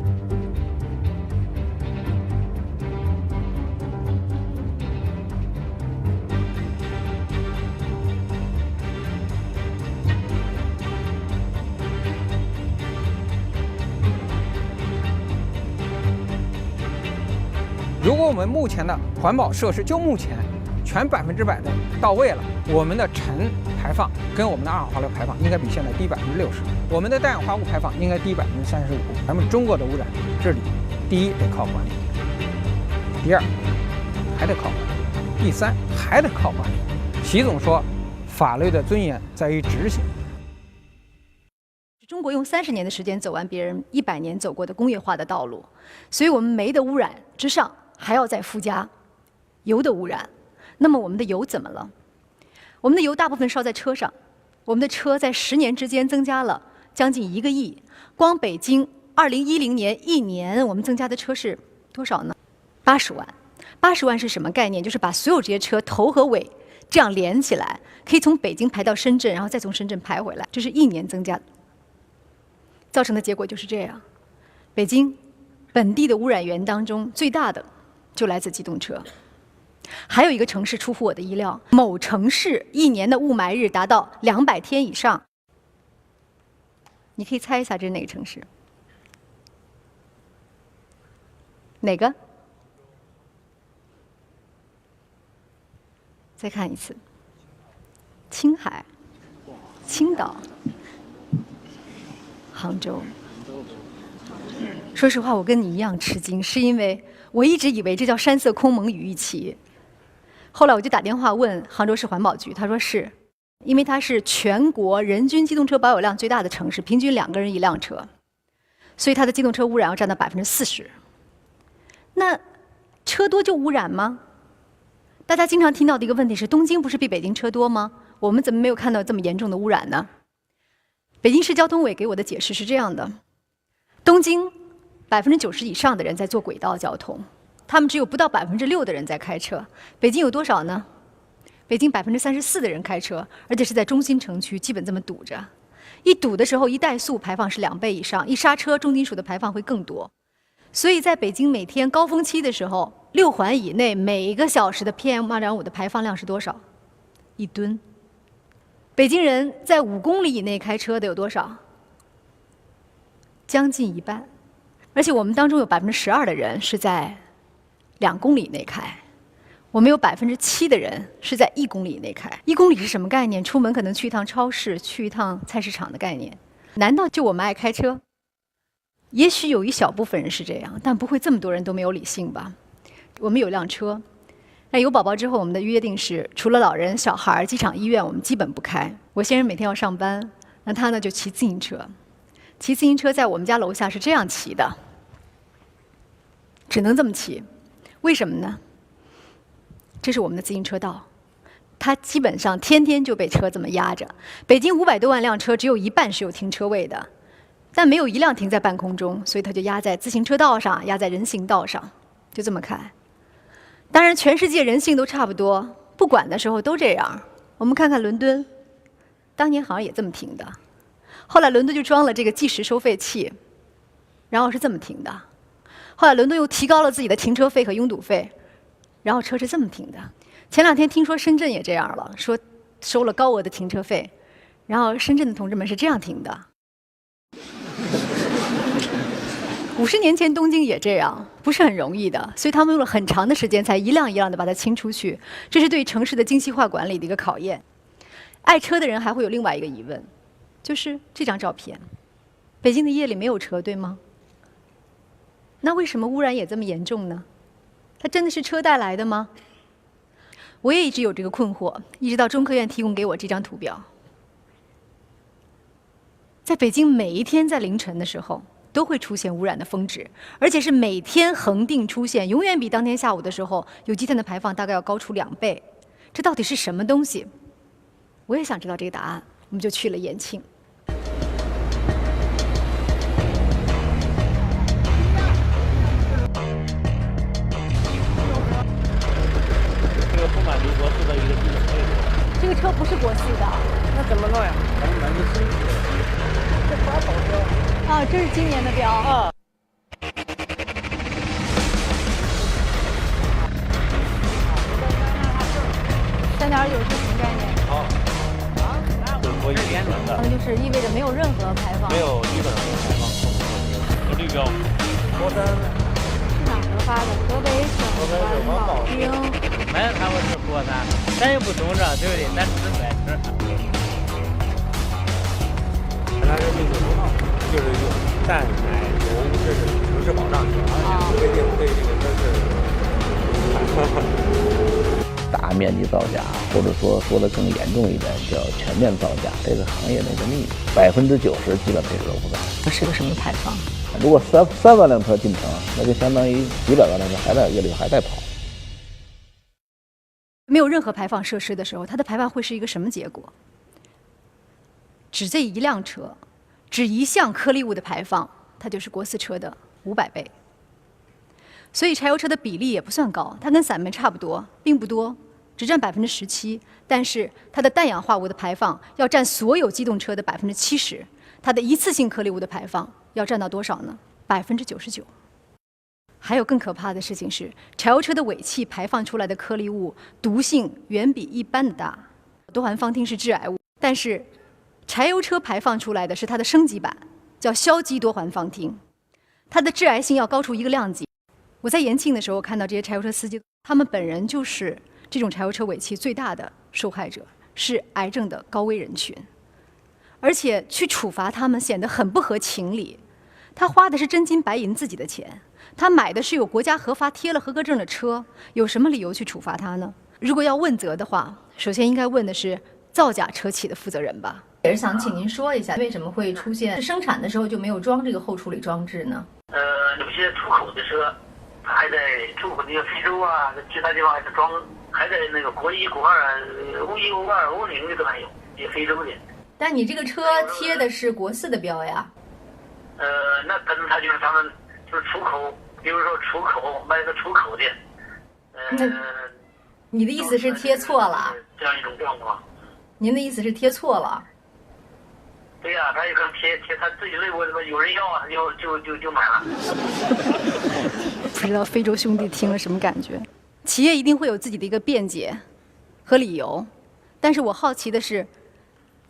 如果我们目前的环保设施就目前全100%的到位了，我们的尘排放跟我们的二氧化硫排放应该比现在低60%，我们的氮氧化物排放应该低35%。咱们中国的污染治理，第一得靠管理，第二还得靠管理，第三还得靠管理。习总说，法律的尊严在于执行。中国用30年的时间走完别人100年走过的工业化的道路，所以我们煤的污染之上还要再附加油的污染。那么我们的油怎么了？我们的油大部分烧在车上，我们的车在10年之间增加了将近1个亿。光北京2010年1年我们增加的车是多少呢？80万。80万是什么概念？就是把所有这些车头和尾这样连起来，可以从北京排到深圳，然后再从深圳排回来，这是1年增加的。造成的结果就是这样。北京本地的污染源当中最大的就来自机动车。还有一个城市出乎我的意料，某城市1年的雾霾日达到200天以上。你可以猜一下这是哪个城市？哪个？再看一次。青海、青岛、杭州。说实话，我跟你一样吃惊，是因为我一直以为这叫山色空蒙雨亦奇。后来我就打电话问杭州市环保局，他说是，因为它是全国人均机动车保有量最大的城市，平均2个人1辆车，所以它的机动车污染要占到40%。那车多就污染吗？大家经常听到的一个问题是，东京不是比北京车多吗？我们怎么没有看到这么严重的污染呢？北京市交通委给我的解释是这样的：东京90%以上的人在坐轨道交通，他们只有不到6%的人在开车。北京有多少呢？北京34%的人开车，而且是在中心城区，基本这么堵着。一堵的时候，一怠速排放是2倍以上，一刹车重金属的排放会更多。所以在北京每天高峰期的时候，6环以内每个小时的 PM2.5 的排放量是多少？1吨。北京人在5公里以内开车的有多少？将近1半。而且我们当中有12%的人是在2公里以内开，我们有7%的人是在1公里以内开。1公里是什么概念？出门可能去一趟超市，去一趟菜市场的概念。难道就我们爱开车？也许有一小部分人是这样，但不会这么多人都没有理性吧？我们有辆车，那有宝宝之后，我们的约定是，除了老人、小孩、机场、医院，我们基本不开。我先生每天要上班，那他呢就骑自行车。骑自行车在我们家楼下是这样骑的，只能这么骑。为什么呢？这是我们的自行车道，它基本上天天就被车这么压着。北京500多万辆车，只有1半是有停车位的。但没有1辆停在半空中，所以它就压在自行车道上，压在人行道上，就这么开。当然，全世界人性都差不多，不管的时候都这样。我们看看伦敦，当年好像也这么停的，后来伦敦就装了这个计时收费器，然后是这么停的。后来伦敦又提高了自己的停车费和拥堵费，然后车是这么停的。前2天听说深圳也这样了，说收了高额的停车费，然后深圳的同志们是这样停的。50年前东京也这样，不是很容易的，所以他们用了很长的时间才一辆一辆的把它清出去，这是对城市的精细化管理的一个考验。爱车的人还会有另外一个疑问，就是这张照片，北京的夜里没有车，对吗？那为什么污染也这么严重呢？它真的是车带来的吗？我也一直有这个困惑，一直到中科院提供给我这张图表。在北京每一天在凌晨的时候都会出现污染的峰值，而且是每天恒定出现，永远比当天下午的时候有机碳的排放大概要高出2倍。这到底是什么东西？我也想知道这个答案，我们就去了延庆。这个不满足国四的一个基本配置。这个车不是国四的，那怎么弄呀？咱们买个新车。这啥跑车？啊，这是今年的标啊。3.9是什么概念？好，我1年整的。那就是意味着没有任何排放。没有，基本上没有排放。有绿标。国三。是哪核发的？河北省环保厅。没看过是国三，咱也不懂这，对不对？咱只是买车。它是命令不到，就是用蛋奶油，这是城市保障车，规定对这个车是大面积造假，或者说的更严重一点，叫全面造假，这个行业的一个秘密，90%基本配置都不在。这是个什么排放？如果3万辆车进城，那就相当于几百万辆车还在夜里还在跑。没有任何排放设施的时候，它的排放会是一个什么结果？只这一辆车，只一项颗粒物的排放，它就是国四车的500倍。所以柴油车的比例也不算高，它跟散煤差不多，并不多，只占17%。但是它的氮氧化物的排放要占所有机动车的70%，它的一次性颗粒物的排放要占到多少呢？99%。还有更可怕的事情是，柴油车的尾气排放出来的颗粒物毒性远比一般的大。多环芳烃是致癌物，但是柴油车排放出来的是它的升级版，叫硝基多环芳烃，它的致癌性要高出一个量级。我在延庆的时候看到这些柴油车司机，他们本人就是这种柴油车尾气最大的受害者，是癌症的高危人群。而且去处罚他们显得很不合情理。他花的是真金白银自己的钱，他买的是有国家核发贴了合格证的车，有什么理由去处罚他呢？如果要问责的话，首先应该问的是造假车企的负责人吧。也是想请您说一下，为什么会出现生产的时候就没有装这个后处理装置呢？有些出口的车，它还在出口那个非洲啊，其他地方还在装，还在那个国1、国2、欧1、欧2、欧0的都还有，也非洲的。但你这个车贴的是国4的标呀？那可能他就是他们就是出口，比如说出口卖个出口的。你的意思是贴错了？这样一种状况。您的意思是贴错了？对呀，他有可能贴他自己内部有人要啊，就买了。不知道非洲兄弟听了什么感觉？企业一定会有自己的一个辩解和理由，但是我好奇的是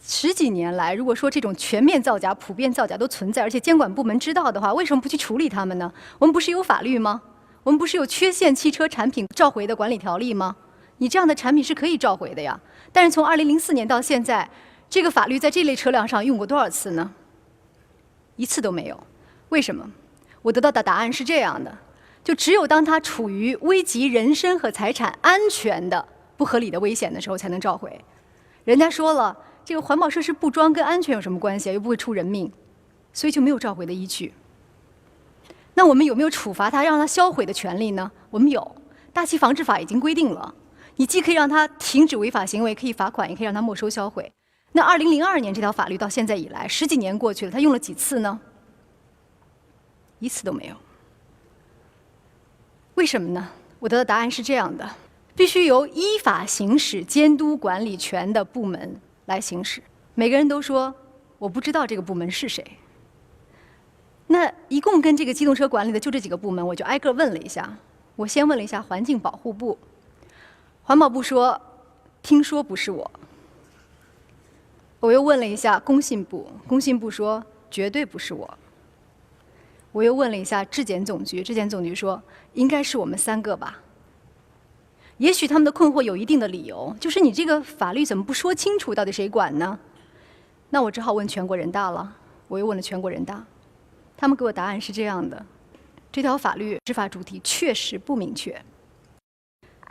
，10几年来，如果说这种全面造假、普遍造假都存在，而且监管部门知道的话，为什么不去处理他们呢？我们不是有法律吗？我们不是有缺陷汽车产品召回的管理条例吗？你这样的产品是可以召回的呀。但是从2004年到现在，这个法律在这类车辆上用过多少次呢？一次都没有。为什么？我得到的答案是这样的：就只有当它处于危及人身和财产安全的不合理的危险的时候，才能召回。人家说了，这个环保设施不装跟安全有什么关系啊？又不会出人命，所以就没有召回的依据。那我们有没有处罚他、让他销毁的权利呢？我们有，大气防治法已经规定了，你既可以让他停止违法行为，可以罚款，也可以让他没收销毁。那2002年这条法律到现在以来10几年过去了，他用了几次呢？一次都没有。为什么呢？我得到答案是这样的：必须由依法行使监督管理权的部门来行使。每个人都说我不知道这个部门是谁。那一共跟这个机动车管理的就这几个部门，我就挨个问了一下。我先问了一下环境保护部，环保部说听说不是我。我又问了一下工信部，工信部说绝对不是我。我又问了一下质检总局，质检总局说应该是我们3个吧。也许他们的困惑有一定的理由，就是你这个法律怎么不说清楚，到底谁管呢？那我只好问全国人大了。我又问了全国人大，他们给我答案是这样的：这条法律执法主体确实不明确。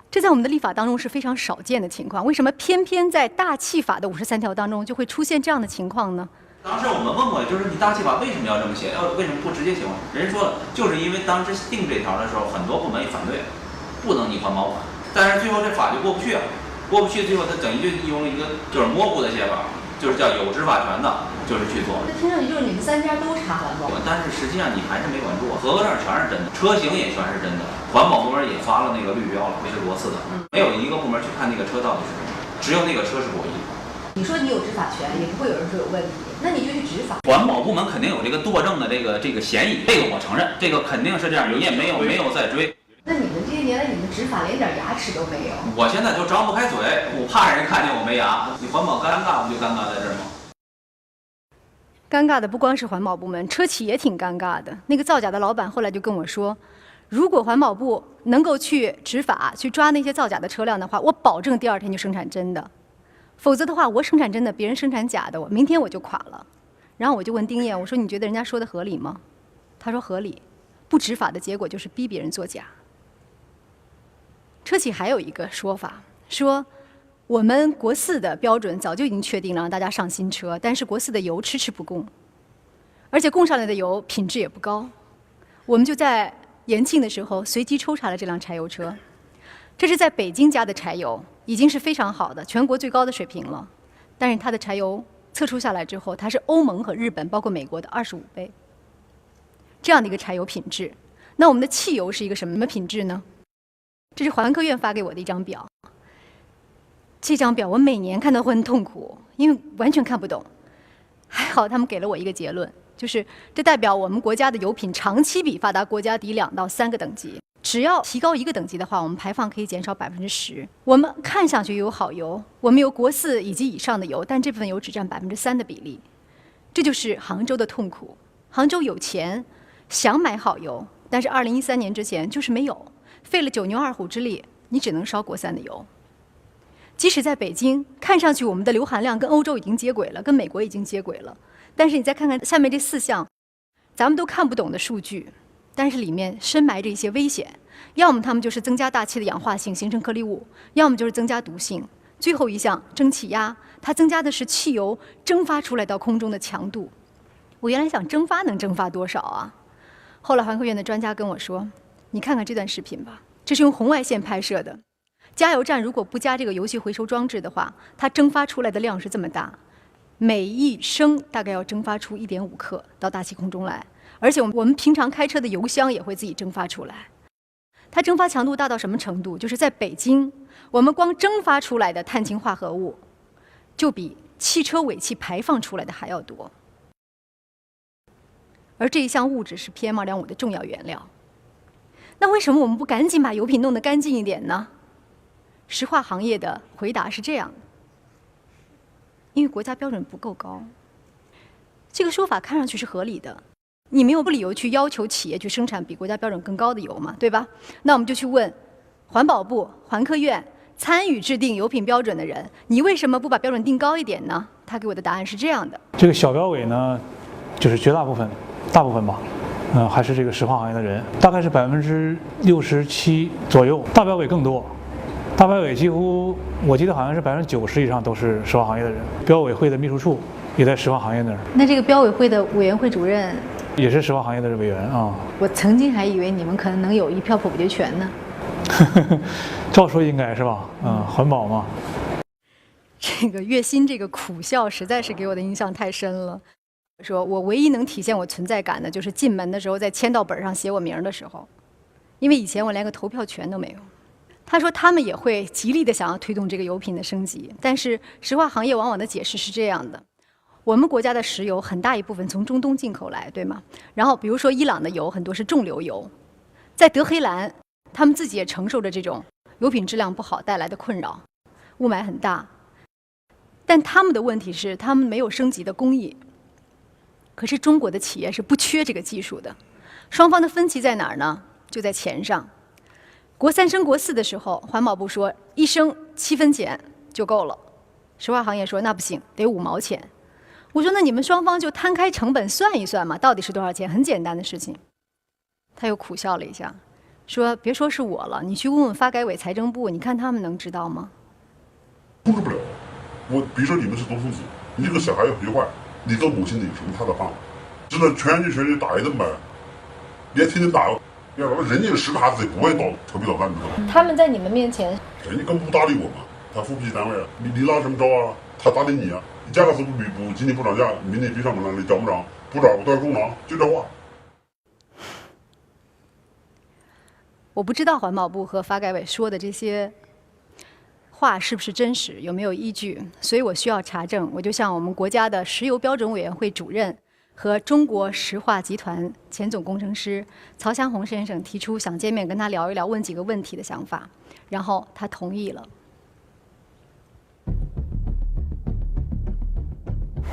这在我们的立法当中是非常少见的情况。为什么偏偏在大气法的53条当中就会出现这样的情况呢？当时我们问过，就是你大气法为什么要这么写？为什么不直接写完？人说了，就是因为当时定这条的时候，很多部门也反对，不能你环保管。但是最后这法就过不去啊，过不去，最后他等于就用了一个就是模糊的写法，就是叫有执法权的，就是去做。这听上去就是你们3家都查环保，但是实际上你还是没管住，合格证全是真的，车型也全是真的，环保部门也发了那个绿标了，不是国4的，没有一个部门去看那个车到底是什么，只有那个车是国1的。你说你有执法权，也不会有人说有问题，那你就去执法。环保部门肯定有这个惰政的这个嫌疑，这个我承认，这个肯定是这样，你也没有在追。那你们这些年来，你们执法连点牙齿都没有。我现在就张不开嘴，我怕人看见我没牙。你环保尴尬，不就尴尬在这儿吗？尴尬的不光是环保部门，车企也挺尴尬的。那个造假的老板后来就跟我说，如果环保部能够去执法，去抓那些造假的车辆的话，我保证第2天就生产真的。否则的话，我生产真的，别人生产假的，明天我就垮了。然后我就问丁燕，我说你觉得人家说的合理吗？他说合理。不执法的结果就是逼别人作假。车企还有一个说法，说我们国4的标准早就已经确定了，让大家上新车，但是国4的油迟迟不供，而且供上来的油品质也不高。我们就在延庆的时候随机抽查了这辆柴油车，这是在北京加的柴油，已经是非常好的，全国最高的水平了。但是它的柴油测出下来之后，它是欧盟和日本包括美国的25倍，这样的一个柴油品质。那我们的汽油是一个什么品质呢？这是环科院发给我的一张表，这张表我每年看到会很痛苦，因为完全看不懂。还好他们给了我一个结论，就是这代表我们国家的油品长期比发达国家低2到3个等级，只要提高1个等级的话，我们排放可以减少10%。我们看上去有好油，我们有国4以及以上的油，但这部分油只占3%的比例，这就是杭州的痛苦。杭州有钱，想买好油，但是2013年之前就是没有，费了9牛2虎之力，你只能烧国3的油。即使在北京，看上去我们的硫含量跟欧洲已经接轨了，跟美国已经接轨了，但是你再看看下面这4项，咱们都看不懂的数据，但是里面深埋着一些危险。要么它们就是增加大气的氧化性，形成颗粒物，要么就是增加毒性。最后一项蒸汽压，它增加的是汽油蒸发出来到空中的强度。我原来想蒸发能蒸发多少啊？后来环科院的专家跟我说，你看看这段视频吧，这是用红外线拍摄的。加油站如果不加这个油气回收装置的话，它蒸发出来的量是这么大，每1升大概要蒸发出1.5克到大气空中来。而且我们平常开车的油箱也会自己蒸发出来。它蒸发强度大到什么程度？就是在北京，我们光蒸发出来的碳氢化合物，就比汽车尾气排放出来的还要多。而这一项物质是 PM2.5的重要原料。那为什么我们不赶紧把油品弄得干净一点呢？石化行业的回答是这样的：因为国家标准不够高。这个说法看上去是合理的，你没有理由去要求企业去生产比国家标准更高的油嘛，对吧？那我们就去问环保部、环科院参与制定油品标准的人，你为什么不把标准定高一点呢？他给我的答案是这样的：这个小标委呢，就是绝大部分。大部分吧，还是这个石化行业的人，大概是67%左右，大标委更多，大标委几乎我记得好像是90%以上都是石化行业的人，标委会的秘书处也在石化行业那儿。那这个标委会的委员会主任也是石化行业的委员啊。我曾经还以为你们可能能有一票否决权呢。照说应该是吧，环保嘛。这个月薪这个苦笑实在是给我的印象太深了。说我唯一能体现我存在感的，就是进门的时候在签到本上写我名的时候，因为以前我连个投票权都没有。他说他们也会极力的想要推动这个油品的升级，但是石化行业往往的解释是这样的：我们国家的石油很大一部分从中东进口来，对吗？然后比如说伊朗的油很多是重流油，在德黑兰，他们自己也承受着这种油品质量不好带来的困扰，雾霾很大。但他们的问题是，他们没有升级的工艺。可是中国的企业是不缺这个技术的，双方的分歧在哪儿呢？就在钱上。国3升国4的时候，环保部说1升7分钱就够了，石化行业说那不行，得5毛钱。我说那你们双方就摊开成本算一算嘛，到底是多少钱？很简单的事情。他又苦笑了一下，说别说是我了，你去问问发改委、财政部，你看他们能知道吗？控制不了。比如说你们是读书子，你这个小孩要学坏。你做母亲的有什么他的办法？只能拳击打一顿呗，连天天打，要不然人家有10个孩子也不会调皮捣蛋，你知道吗？他们在你们面前，人家更不搭理我们，他副批单位啊，你拿什么招啊？他搭理你啊？你价格是不今天不涨价，明天必上门了，你涨不涨？不涨我都要公囊，就这话。我不知道环保部和发改委说的这些话是不是真实，有没有依据，所以我需要查证。我就向我们国家的石油标准委员会主任和中国石化集团前总工程师曹祥红先生提出想见面跟他聊一聊，问几个问题的想法，然后他同意了。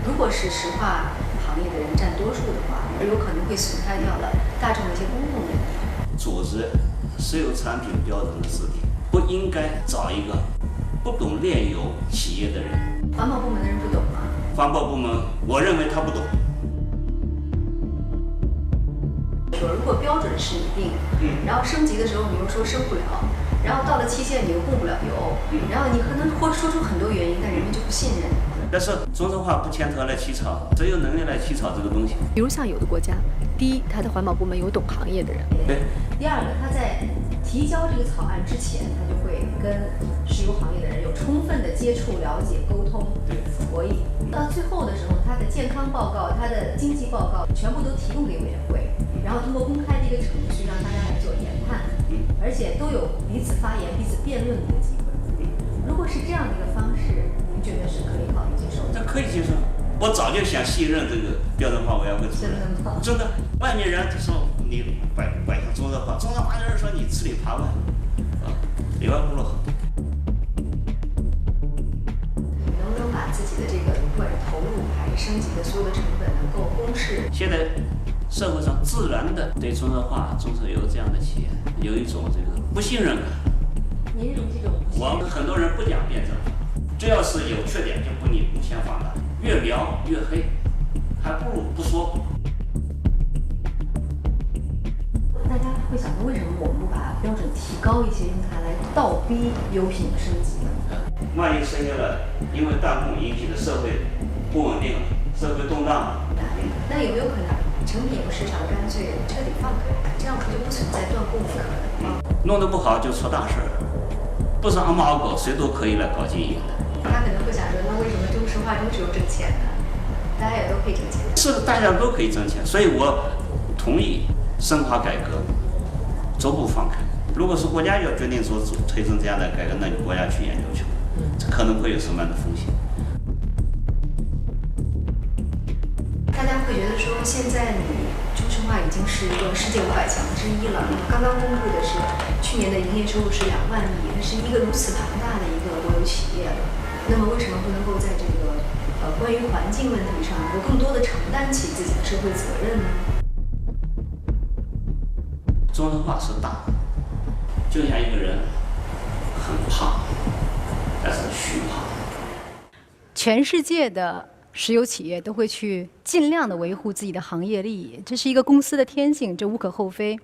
如果是石化行业的人占多数的话，有可能会损害掉了大众的一些公共利益。组织石油产品标准的制定，不应该找一个不懂炼油企业的人。环保部门的人不懂吗？环保部门，我认为他不懂。说如果标准是拟定，然后升级的时候你又说升不了，然后到了期限你又供不了油，然后你可能会说出很多原因，但人们就不信任。但是中石化不牵头来起草，谁有能力来起草这个东西？比如像有的国家，第一，它的环保部门有懂行业的人；第二个，他在提交这个草案之前，他就会跟石油行业的人有充分的接触、了解、沟通、博弈。到最后的时候，他的健康报告、他的经济报告全部都提供给委员会，然后通过公开的一个程序让大家来做研判，而且都有彼此发言、彼此辩论的一个机会。如果是这样的一个方式，您觉得是可以考虑接受的？这可以接受。我早就想信任这个标准化委员会主任。真的，外面人说你摆上中石化，中石化的人说你吃里扒外，里外不落好。能不能把自己的这个不管是投入还是升级的所有的成本能够公示？现在社会上自然的对中石化、中石油这样的企业有一种这个不信任感。您认为这种？我们很多人不讲辩证，只要是有缺点就不你无限放大，越描越黑，还不如不说。大家会想说，为什么我们不把标准提高一些，用它来倒逼油品升级呢？万一升级了，因为弹幕引起的社会不稳定、社会动荡，那有没有可能成品油市场干脆彻底放开，这样不就不存在断供的可能吗？弄得不好就出大事儿，不是阿猫阿狗谁都可以来搞经营的。他可能会想说，那为什么中石化中只有挣钱呢？大家也都可以挣钱。是的，大家都可以挣钱，所以我同意深化改革，逐步放开。如果是国家要决定说推动这样的改革，那你国家去研究去，这可能会有什么样的风险？大家会觉得说，现在你中石化已经是一个世界500强之一了。刚刚公布的是去年的营业收入是2万亿，它是一个如此庞大的一个国有企业了。那么为什么不能够在这个关于环境问题上，能够更多的承担起自己的社会责任呢？中石化是大，就像一个人很胖，但是虚胖。全世界的石油企业都会去尽量的维护自己的行业利益，这是一个公司的天性，这无可厚非。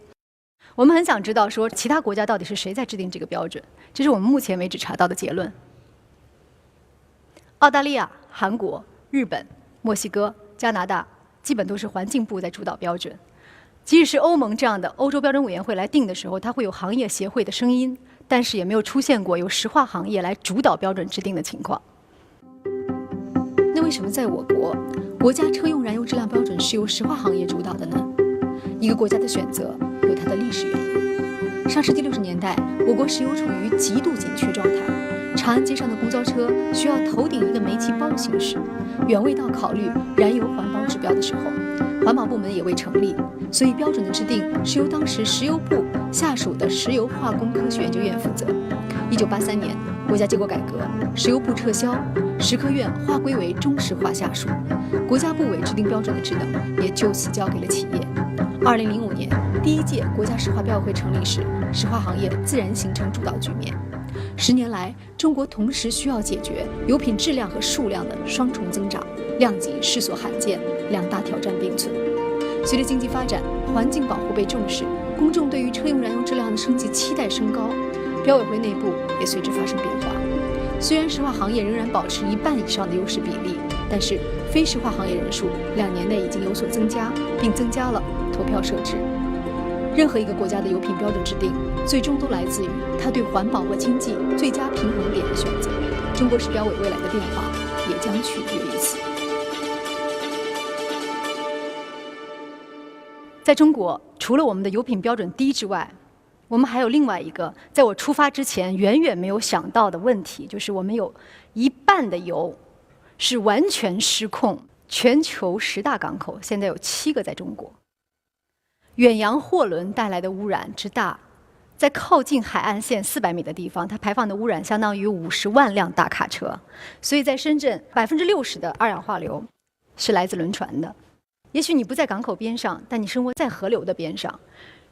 我们很想知道说，其他国家到底是谁在制定这个标准？这是我们目前为止查到的结论。澳大利亚、韩国、日本、墨西哥、加拿大，基本都是环境部在主导标准。即使是欧盟这样的欧洲标准委员会来定的时候，它会有行业协会的声音，但是也没有出现过由石化行业来主导标准制定的情况。那为什么在我国，国家车用燃油质量标准是由石化行业主导的呢？一个国家的选择有它的历史原因。上世纪60年代，我国石油处于极度紧缺状态，长安街上的公交车需要头顶一个煤气包行驶，远未到考虑燃油环保指标的时候，环保部门也未成立，所以标准的制定是由当时石油部下属的石油化工科学研究院负责。1983年，国家经过改革，石油部撤销，石科院划归为中石化下属，国家部委制定标准的职能也就此交给了企业。2005年，第一届国家石化标委会成立时，石化行业自然形成主导局面。10年来，中国同时需要解决油品质量和数量的双重增长，量级世所罕见，两大挑战并存。随着经济发展，环境保护被重视，公众对于车用燃油质量的升级期待升高，标委会内部也随之发生变化。虽然石化行业仍然保持1半以上的优势比例，但是非石化行业人数2年内已经有所增加，并增加了投票设置。任何一个国家的油品标准制定，最终都来自于它对环保和经济最佳平衡点的选择。中国石标委未来的变化也将取决于此。在中国，除了我们的油品标准低之外，我们还有另外一个在我出发之前远远没有想到的问题，就是我们有1半的油是完全失控。全球10大港口现在有7个在中国。远洋货轮带来的污染之大，在靠近海岸线400米的地方，它排放的污染相当于50万辆大卡车。所以在深圳，60%的二氧化硫是来自轮船的。也许你不在港口边上，但你生活在河流的边上。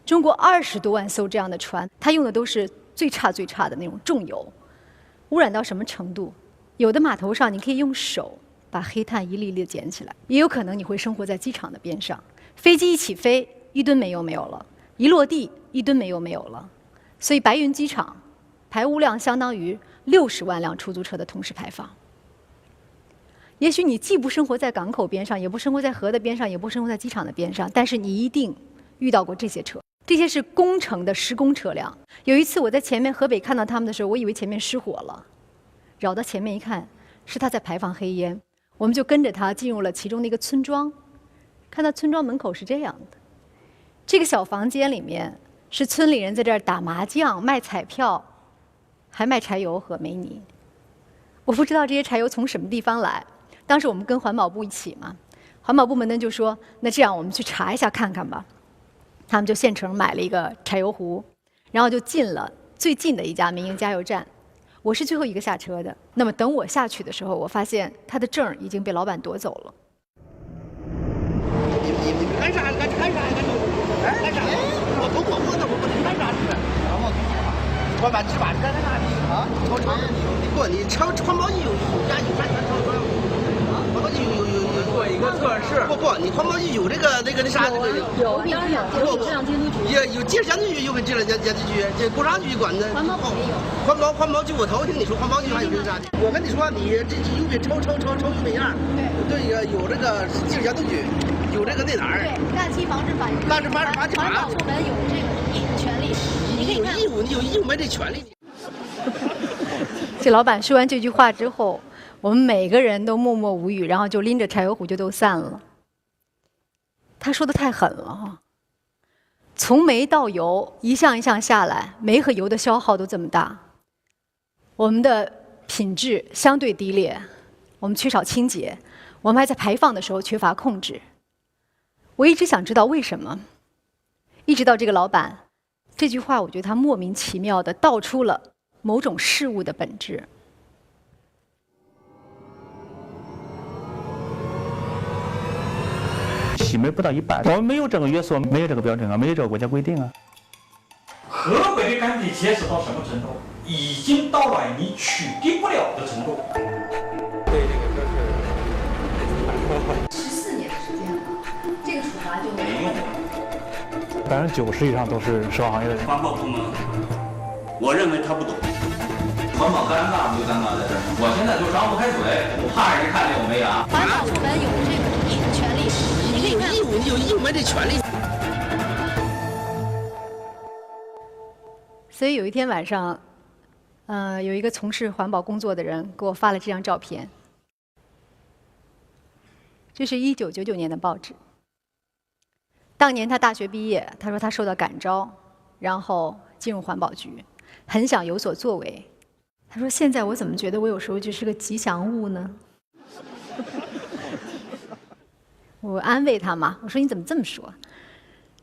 中国20多万艘这样的船，它用的都是最差的那种重油，污染到什么程度？有的码头上你可以用手把黑炭一粒粒捡起来，也有可能你会生活在机场的边上，飞机一起飞，1吨煤油没有了，一落地1吨煤油没有了。所以白云机场排污量相当于60万辆出租车的同时排放。也许你既不生活在港口边上，也不生活在河的边上，也不生活在机场的边上，但是你一定遇到过这些车。这些是工程的施工车辆。有一次我在前面河北看到他们的时候，我以为前面失火了，绕到前面一看，是他在排放黑烟。我们就跟着他进入了其中的一个村庄，看到村庄门口是这样的，这个小房间里面是村里人在这儿打麻将、卖彩票，还卖柴油和煤泥。我不知道这些柴油从什么地方来。当时我们跟环保部一起嘛，环保部门呢就说，那这样我们去查一下看看吧。他们就现成买了一个柴油壶，然后就进了最近的一家民营加油站。我是最后一个下车的。那么等我下去的时候，我发现他的证已经被老板夺走了。你干啥？干啥？干啥？我不干啥去？我把纸板干啥去啊？不，你环保局有啥？环保局有一个测试。不，你环保局有这个那啥？有，当然有质量监督局。有质量监督局，有个质量监督局，这工商局管的。环保局也有。环保局，我头听你说环保局还有这啥的。我跟你说，你这油品抽油品样。对，有这个质量监督局，有这个那哪儿？对，大气防治法。环保部门有这个权利。你有义务没这权利。这老板说完这句话之后，我们每个人都默默无语，然后就拎着柴油壶就都散了。他说的太狠了哈！从煤到油，一项一项下来，煤和油的消耗都这么大，我们的品质相对低劣，我们缺少清洁，我们还在排放的时候缺乏控制。我一直想知道为什么，一直到这个老板这句话，我觉得他莫名其妙地道出了某种事物的本质。洗煤不到1半，我们没有这个约束，没有这个标准啊，没有这个国家规定啊。河北的干地结实到什么程度？已经到了你取缔不了的程度。对这个14年的时间了，这个处罚就没用了。90%以上都是石化行业的人。环保部门，我认为他不懂。环保尴尬不就尴尬在这儿？我现在就张不开嘴，我怕人看见我没牙。环保部门有这个权利，你有义务没这权利。所以有一天晚上，有一个从事环保工作的人给我发了这张照片。这是1999年的报纸。当年他大学毕业，他说他受到感召，然后进入环保局，很想有所作为。他说：“现在我怎么觉得我有时候就是个吉祥物呢？”我安慰他嘛，我说：“你怎么这么说？”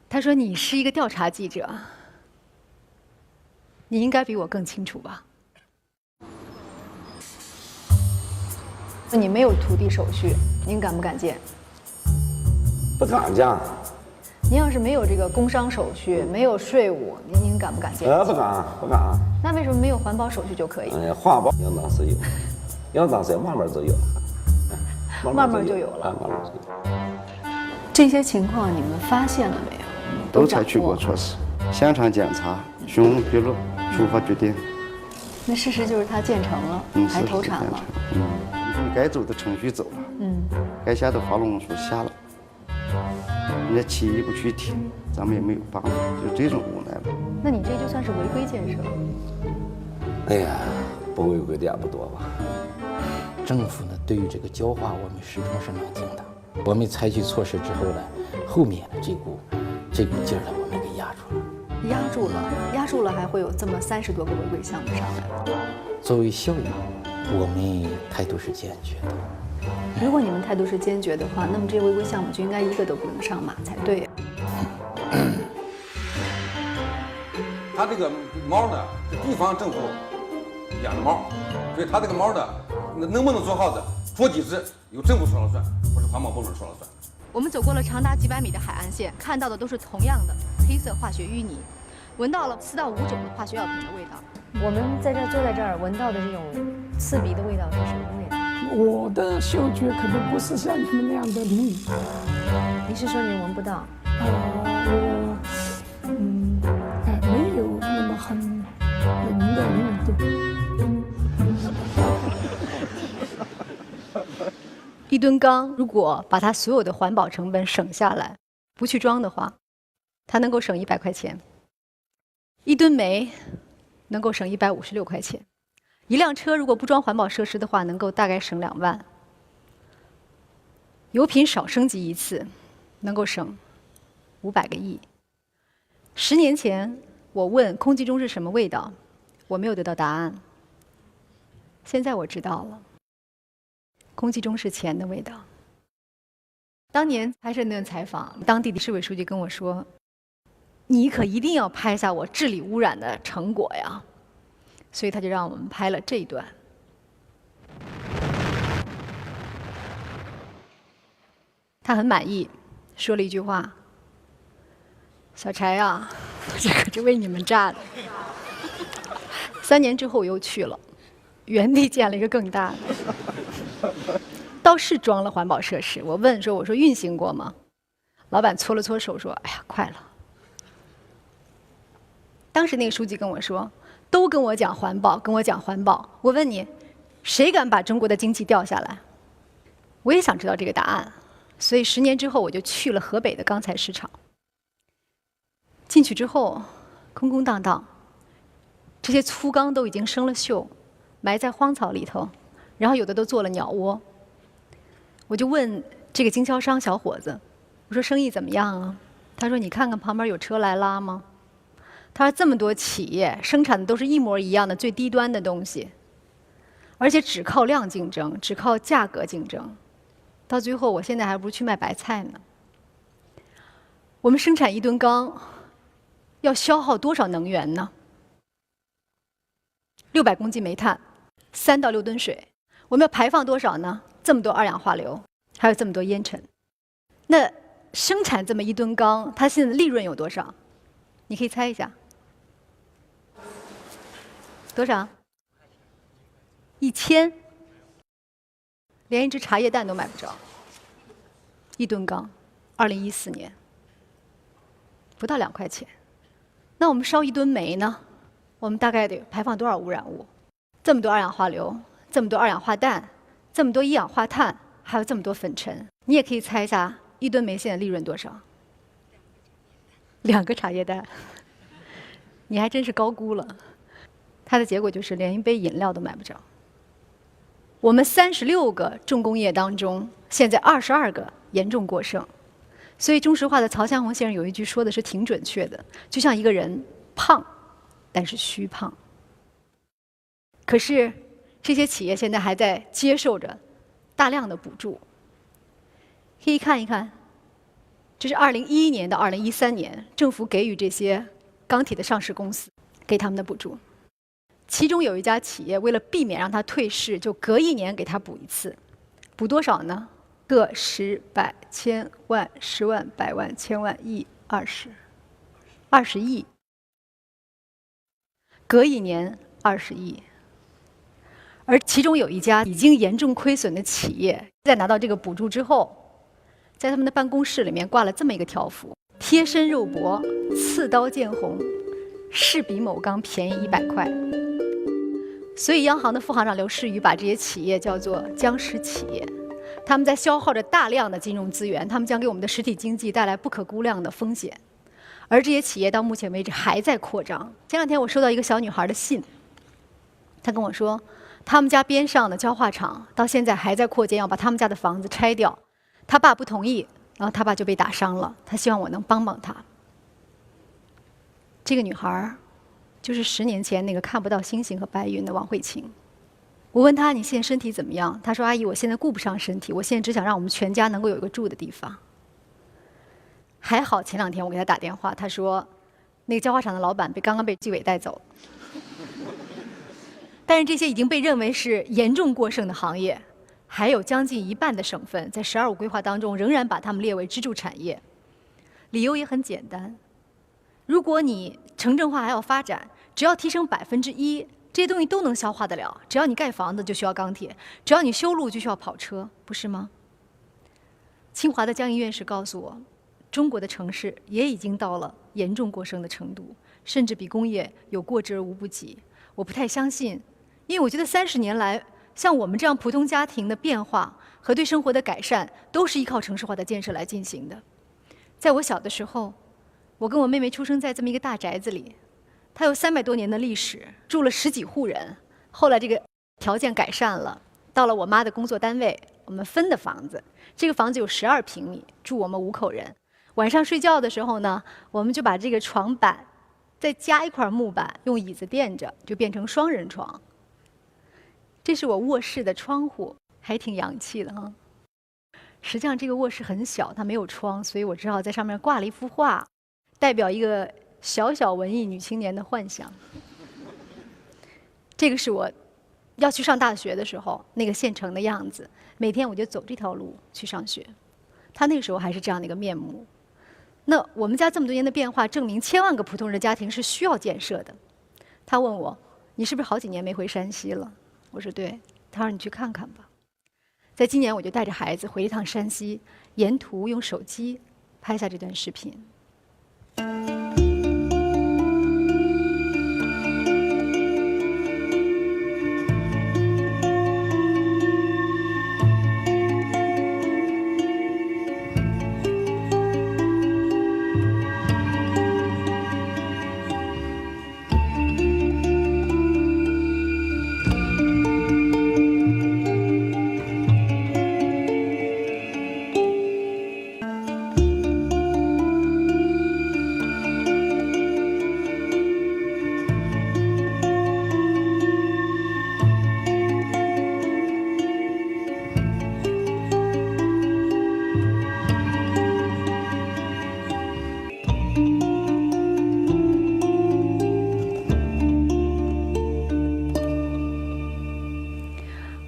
他说：“你是一个调查记者，你应该比我更清楚吧？你没有土地手续，您敢不敢建？”不敢建。您要是没有这个工商手续，没有税务，您敢不敢建？不敢。那为什么没有环保手续就可以？环保应当是有，应当是慢慢就有，慢慢就有了。慢慢就有。这些情况你们发现了没有？都采取过措施，现场检查、询问笔录、处罚决定。那事实就是它建成了，还投产了。该走的程序走了，该下的花龙树下了。人家企业不去听，咱们也没有办法，就这种无奈了。那你这就算是违规建设？哎呀，不违规的也不多吧。政府呢，对于这个焦化，我们始终是冷静的。我们采取措施之后呢，后面的这股劲儿呢，我们给压住了。压住了，还会有这么30多个违规项目上来。作为校友，我们态度是坚决的。如果你们态度是坚决的话，那么这些违规项目就应该一个都不能上马才对。他这个猫呢，是地方政府养的猫，所以他这个猫呢，能不能做耗子，做几只，由政府说了算，不是环保部门说了算。我们走过了长达几百米的海岸线，看到的都是同样的黑色化学淤泥，闻到了4到5种的化学药品的味道。我们在这坐在这儿，闻到的这种刺鼻的味道是什么味道？我的嗅觉可能不是像你们那样的灵敏。你是说你闻不到？没有那么很浓的灵敏度。1吨钢如果把它所有的环保成本省下来，不去装的话，它能够省100块钱。1吨煤能够省156块钱。一辆车如果不装环保设施的话，能够大概省2万。油品少升级1次，能够省500个亿。10年前我问空气中是什么味道，我没有得到答案。现在我知道了，空气中是钱的味道。当年拍摄那段采访，当地的市委书记跟我说：“你可一定要拍下我治理污染的成果呀。”所以他就让我们拍了这一段。他很满意，说了一句话：“小柴啊，这可是为你们炸的。”3年之后我又去了，原地建了一个更大的。倒是装了环保设施。我问说：“我说运行过吗？”老板搓了搓手说：“哎呀，快了。”当时那个书记跟我说：“都跟我讲环保，跟我讲环保。我问你，谁敢把中国的经济掉下来？”我也想知道这个答案，所以10年之后我就去了河北的钢材市场。进去之后，空空荡荡，这些粗钢都已经生了锈，埋在荒草里头，然后有的都做了鸟窝。我就问这个经销商小伙子，我说生意怎么样啊？他说：“你看看旁边有车来拉吗？”他说：“这么多企业生产的都是一模一样的最低端的东西，而且只靠量竞争，只靠价格竞争，到最后我现在还不如去卖白菜呢。我们生产1吨钢要消耗多少能源呢？600公斤煤炭，3到6吨水，我们要排放多少呢？这么多二氧化硫，还有这么多烟尘。那生产这么1吨钢，它现在的利润有多少？你可以猜一下，多少？1000，连一只茶叶蛋都买不着。1吨钢，2014年，不到2块钱。那我们烧1吨煤呢？我们大概得排放多少污染物？这么多二氧化硫，这么多二氧化氮，这么多一氧化碳，还有这么多粉尘。你也可以猜一下，1吨煤现在利润多少？2个茶叶蛋。你还真是高估了。它的结果就是连一杯饮料都买不着。我们36个重工业当中，现在22个严重过剩。所以中石化的曹强红先生有一句说的是挺准确的，就像一个人胖，但是虚胖。可是这些企业现在还在接受着大量的补助。可以看一看，这是2011年到2013年政府给予这些钢铁的上市公司给他们的补助。其中有一家企业为了避免让它退市，就隔1年给它补一次，补多少呢？个10、百、千、万、10万、百万、千万、亿、20亿，隔1年20亿。而其中有一家已经严重亏损的企业，在拿到这个补助之后，在他们的办公室里面挂了这么一个条幅：贴身肉薄，刺刀见红，是比某钢便宜100块。所以央行的副行长刘士余把这些企业叫做僵尸企业。他们在消耗着大量的金融资源，他们将给我们的实体经济带来不可估量的风险，而这些企业到目前为止还在扩张。前2天我收到一个小女孩的信，她跟我说，他们家边上的焦化厂到现在还在扩建，要把他们家的房子拆掉，他爸不同意，然后他爸就被打伤了，他希望我能帮帮他。这个女孩就是10年前那个看不到星星和白云的王慧琴。我问他：“你现在身体怎么样？”他说：“阿姨，我现在顾不上身体，我现在只想让我们全家能够有一个住的地方。”还好前2天我给他打电话，他说，那个焦化厂的老板刚刚被纪委带走。但是这些已经被认为是严重过剩的行业，还有将近1半的省份在“12五”规划当中仍然把它们列为支柱产业。理由也很简单，如果你城镇化还要发展，只要提升1%。这些东西都能消化得了，只要你盖房子就需要钢铁，只要你修路就需要跑车，不是吗？清华的江毅院士告诉我，中国的城市也已经到了严重过剩的程度，甚至比工业有过之而无不及。我不太相信，因为我觉得30年来，像我们这样普通家庭的变化和对生活的改善，都是依靠城市化的建设来进行的。在我小的时候，我跟我妹妹出生在这么一个大宅子里。它有300多年的历史，住了10几户人。后来这个条件改善了，到了我妈的工作单位，我们分的房子。这个房子有12平米，住我们5口人。晚上睡觉的时候呢，我们就把这个床板再加一块木板，用椅子垫着，就变成双人床。这是我卧室的窗户，还挺洋气的啊。实际上这个卧室很小，它没有窗，所以我只好在上面挂了一幅画，代表一个小小文艺女青年的幻想。这个是我要去上大学的时候那个县城的样子，每天我就走这条路去上学。他那个时候还是这样的一个面目。那我们家这么多年的变化，证明千万个普通人的家庭是需要建设的。他问我：“你是不是好几年没回山西了？”我说：“对。”他说：“你去看看吧。”在今年我就带着孩子回一趟山西，沿途用手机拍下这段视频。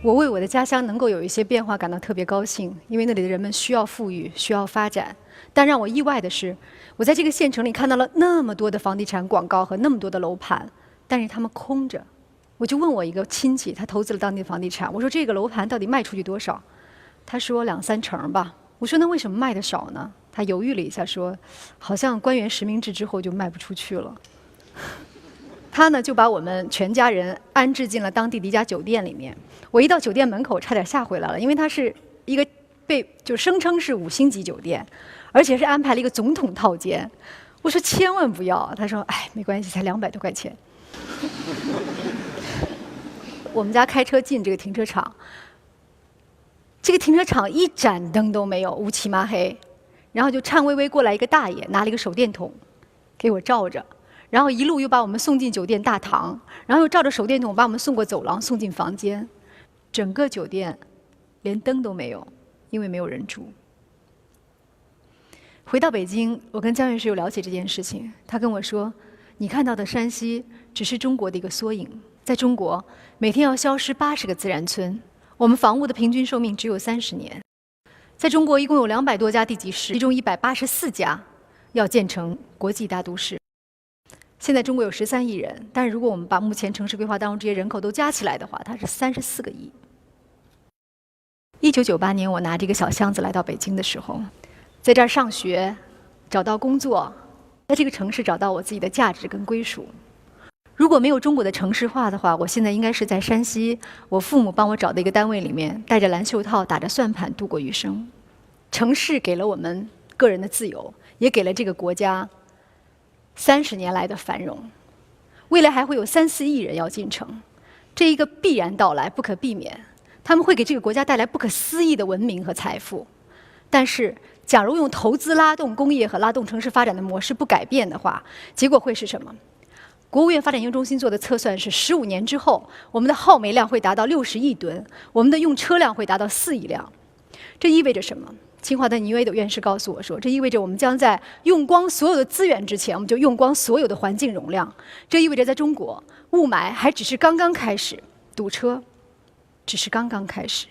我为我的家乡能够有一些变化感到特别高兴，因为那里的人们需要富裕，需要发展。但让我意外的是，我在这个县城里看到了那么多的房地产广告和那么多的楼盘，但是他们空着。我就问我一个亲戚，他投资了当地的房地产，我说这个楼盘到底卖出去多少？他说2、3成吧。我说那为什么卖的少呢？他犹豫了一下说，好像官员实名制之后就卖不出去了。他呢就把我们全家人安置进了当地的一家酒店里面。我一到酒店门口差点吓回来了，因为它是一个就声称是5星级酒店，而且是安排了一个总统套间。我说千万不要，他说哎没关系，才200多块钱。我们家开车进这个停车场，这个停车场一盏灯都没有，乌漆麻黑，然后就颤巍巍过来一个大爷，拿了一个手电筒给我照着。然后一路又把我们送进酒店大堂，然后又照着手电筒把我们送过走廊，送进房间。整个酒店连灯都没有，因为没有人住。回到北京，我跟江院士有了解这件事情，他跟我说，你看到的山西只是中国的一个缩影。在中国，每天要消失80个自然村，我们房屋的平均寿命只有30年。在中国，一共有200多家地级市，其中184家要建成国际大都市。现在中国有13亿人，但是如果我们把目前城市规划当中这些人口都加起来的话，它是34个亿。1998年，我拿这个小箱子来到北京的时候，在这儿上学，找到工作，在这个城市找到我自己的价值跟归属。如果没有中国的城市化的话，我现在应该是在山西我父母帮我找的一个单位里面，戴着蓝袖套，打着算盘度过余生。城市给了我们个人的自由，也给了这个国家30年来的繁荣，未来还会有3、4亿人要进城，这一个必然到来，不可避免。他们会给这个国家带来不可思议的文明和财富。但是，假如用投资拉动工业和拉动城市发展的模式不改变的话，结果会是什么？国务院发展研究中心做的测算是，15年之后，我们的耗煤量会达到60亿吨，我们的用车辆会达到4亿辆。这意味着什么？清华的倪维斗院士告诉我说，这意味着我们将在用光所有的资源之前，我们就用光所有的环境容量。这意味着在中国，雾霾还只是刚刚开始，堵车只是刚刚开始。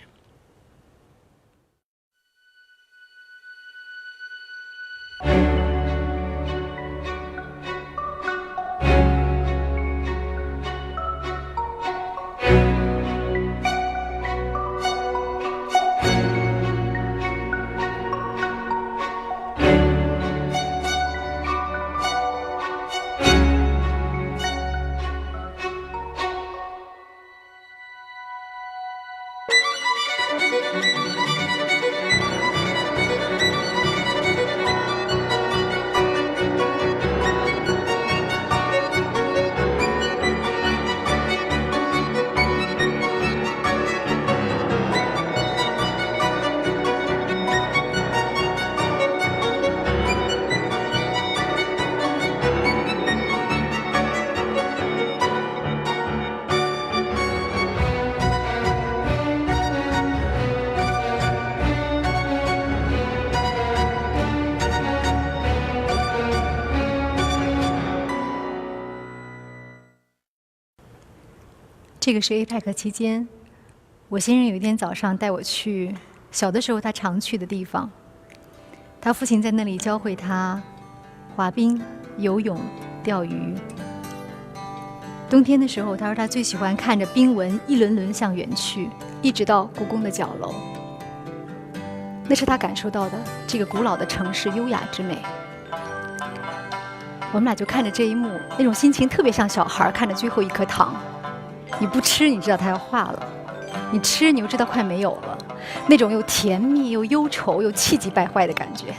这个是 APEC 期间，我先生有一天早上带我去小的时候他常去的地方。他父亲在那里教会他滑冰、游泳、钓鱼。冬天的时候，他说他最喜欢看着冰纹一轮轮向远去，一直到故宫的角楼。那是他感受到的这个古老的城市优雅之美。我们俩就看着这一幕，那种心情特别像小孩看着最后一颗糖。你不吃，你知道它要化了；你吃，你又知道快没有了。那种又甜蜜又忧愁又气急败坏的感觉。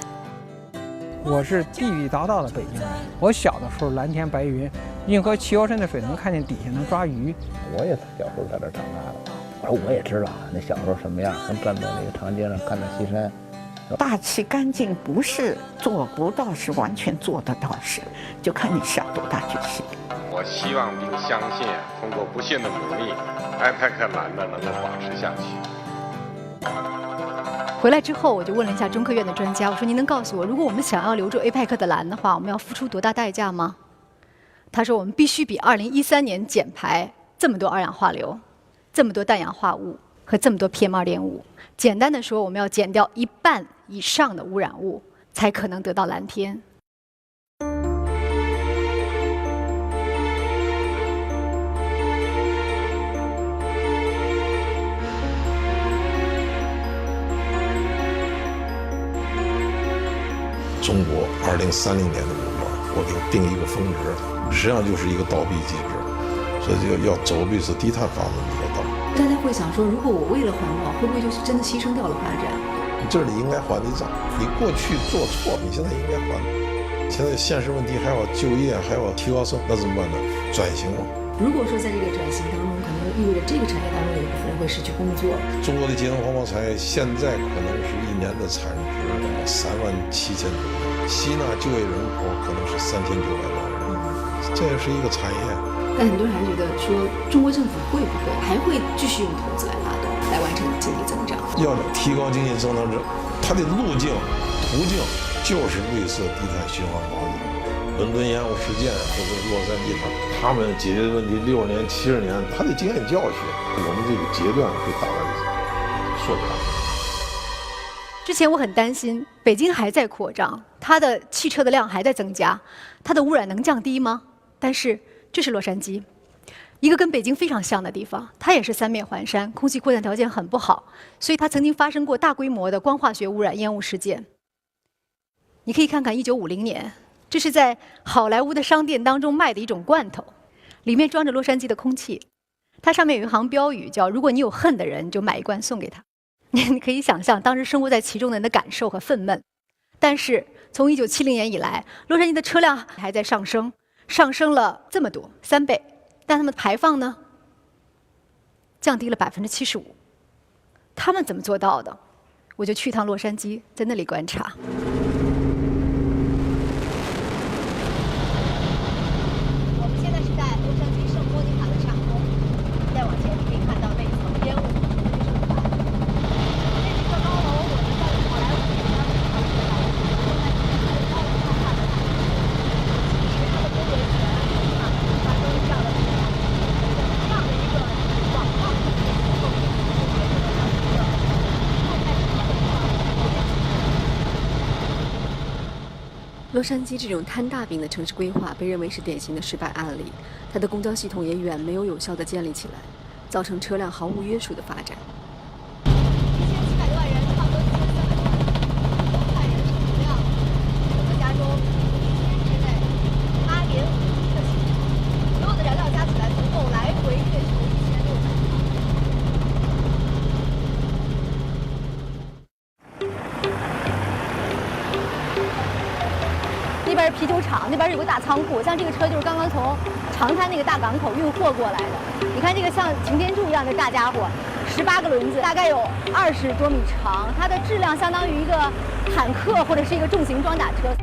我是地地道道的北京人。我小的时候蓝天白云，运河齐腰深的水能看见底下能抓鱼。我也是小时候在这长大的。我也知道那小时候什么样，能站在那个长街上看着西山。大气干净不是做不到，是完全做得到事，就看你下多大决心。我希望并相信，通过不懈的努力，IPAC蓝的能够保持下去。回来之后，我就问了一下中科院的专家，我说：“您能告诉我，如果我们想要留住 APEC 的蓝的话，我们要付出多大代价吗？”他说：“我们必须比2013年减排这么多二氧化硫，这么多氮氧化物和这么多 PM2.5。简单的说，我们要减掉1半以上的污染物，才可能得到蓝天。”中国2030年的目标，我给定一个峰值，实际上就是一个倒闭机制，所以就要走的是低碳发展的一个道路。大家会想说，如果我为了环保，会不会就是真的牺牲掉了发展？这是你应该还的账，你过去做错，你现在应该还。现在现实问题还要就业，还要提高生，那怎么办呢？转型嘛。如果说在这个转型当中，可能意味着这个产业当中有一部分人会失去工作。中国的节能环保产业现在可能是一年的产值37000多。吸纳就业人口可能是3900万人，这也是一个产业。但很多人还觉得说，中国政府会不会还会继续用投资来拉动，来完成经济增长？要提高经济增长者，它的路径、途径就是绿色低碳循环保的。伦敦盐湖事件或者洛杉矶上，他们解决的问题60年、70年，他的经验教训，我们这个阶段会大概缩短。之前我很担心，北京还在扩张，它的汽车的量还在增加，它的污染能降低吗？但是这是洛杉矶，一个跟北京非常像的地方，它也是三面环山，空气扩散条件很不好，所以它曾经发生过大规模的光化学污染烟雾事件。你可以看看1950年，这是在好莱坞的商店当中卖的一种罐头，里面装着洛杉矶的空气，它上面有一行标语叫“如果你有恨的人，就买一罐送给他”。你可以想象当时生活在其中的人的感受和愤懑。但是从1970年以来，洛杉矶的车辆还在上升，上升了这么多，3倍，但他们的排放呢，降低了75%。他们怎么做到的？我就去一趟洛杉矶，在那里观察。我们现在是在洛杉矶圣莫妮卡的上空，再往前你可以看到那一层烟雾。洛杉矶这种摊大饼的城市规划被认为是典型的失败案例，它的公交系统也远没有有效地建立起来，造成车辆毫无约束的发展。1700多万人，差不多1400万人乘客量，整个加州一天之内8.5亿个行程，所有的燃料加起来足够来回月球1600趟。那边是啤酒厂，那边有个大仓库，像这个车就是刚刚从长滩那个大港口运货过来的。你看这个像擎天柱一样的大家伙，18个轮子，大概有20多米长，它的质量相当于一个坦克或者是一个重型装甲车。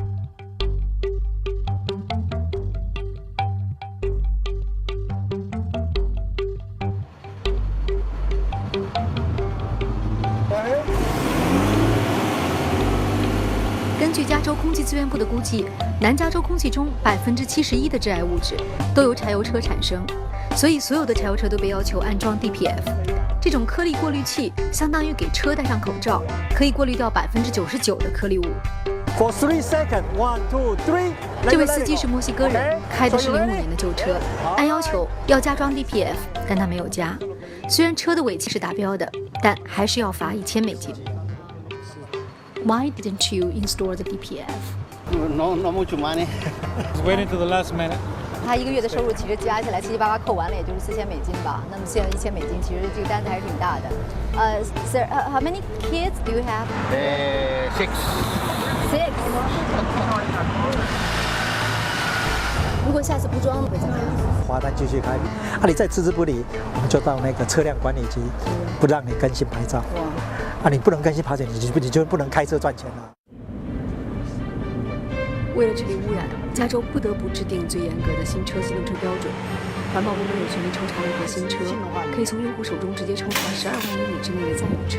根据加州空气资源部的估计，南加州空气中71%的致癌物质都由柴油车产生，所以所有的柴油车都被要求安装 DPF。这种颗粒过滤器相当于给车戴上口罩，可以过滤掉99%的颗粒物。For 3 seconds, 1, 2, 3. 这位司机是墨西哥人，开的是05年的旧车，按要求要加装 DPF， 但他没有加。虽然车的尾气是达标的，但还是要罚$1000。Why didn't you install the DPF? No much money. Waiting to the last minute. 他1个月的收入其实加起来7、8、8扣完了，也就是4000美金吧。那么现在1000美金，其实这个单子还是挺大的。Sir, how many kids do you have? 6. 如果下次不装会怎么样？罚单继续开，你再置之不理，我们就到那个车辆管理局，不让你更新牌照。你不能更新牌照，你就不能开车赚钱了。为了治理污染，加州不得不制定最严格的新车机动车标准。环保部门有权利抽查任何新车，可以从用户手中直接抽查12万英里之内的在用车。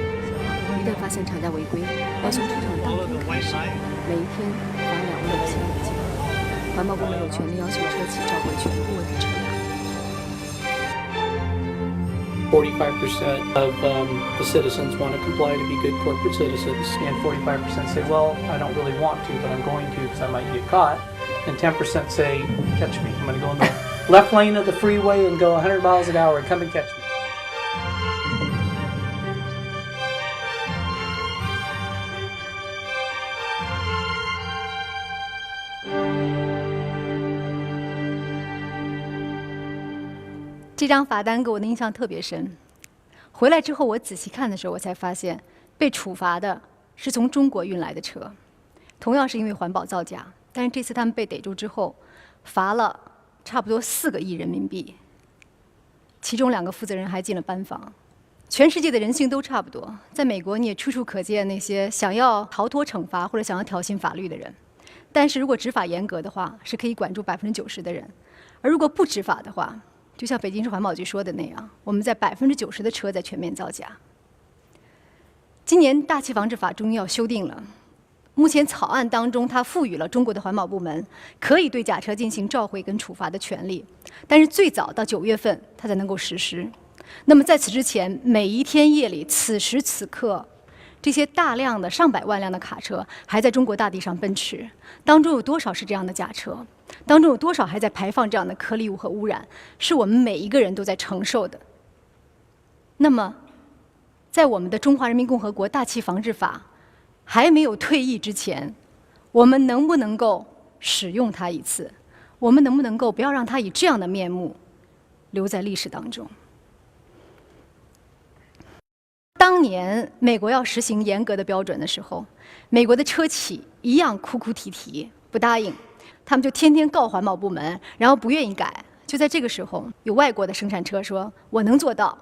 一旦发现厂家违规，要从出厂当天开始，每一天罚26000美金。环保部门有权利要求车企召回全部问题车辆。45% of the citizens want to comply to be good corporate citizens, and 45% say, well, I don't really want to, but I'm going to because I might get caught. And 10% say, catch me. I'm going to go in the left lane of the freeway and go 100 miles an hour and come and catch me. 这张罚单给我的印象特别深。回来之后，我仔细看的时候，我才发现被处罚的是从中国运来的车，同样是因为环保造假。但是这次他们被逮住之后，罚了差不多4个亿人民币，其中2个负责人还进了班房。全世界的人性都差不多，在美国你也处处可见那些想要逃脱惩罚或者想要挑衅法律的人。但是如果执法严格的话，是可以管住90%的人；而如果不执法的话，就像北京市环保局说的那样，我们在90%的车在全面造假。今年大气防治法终于要修订了，目前草案当中，它赋予了中国的环保部门可以对假车进行召回跟处罚的权利，但是最早到9月份它才能够实施。那么在此之前，每一天夜里，此时此刻，这些大量的上百万辆的卡车还在中国大地上奔驰，当中有多少是这样的假车？当中有多少还在排放这样的颗粒物和污染？是我们每一个人都在承受的。那么，在我们的中华人民共和国大气防治法还没有退役之前，我们能不能够使用它一次？我们能不能够不要让它以这样的面目留在历史当中？当年美国要实行严格的标准的时候，美国的车企一样哭哭啼啼，不答应，他们就天天告环保部门，然后不愿意改。就在这个时候，有外国的生产车说：“我能做到。”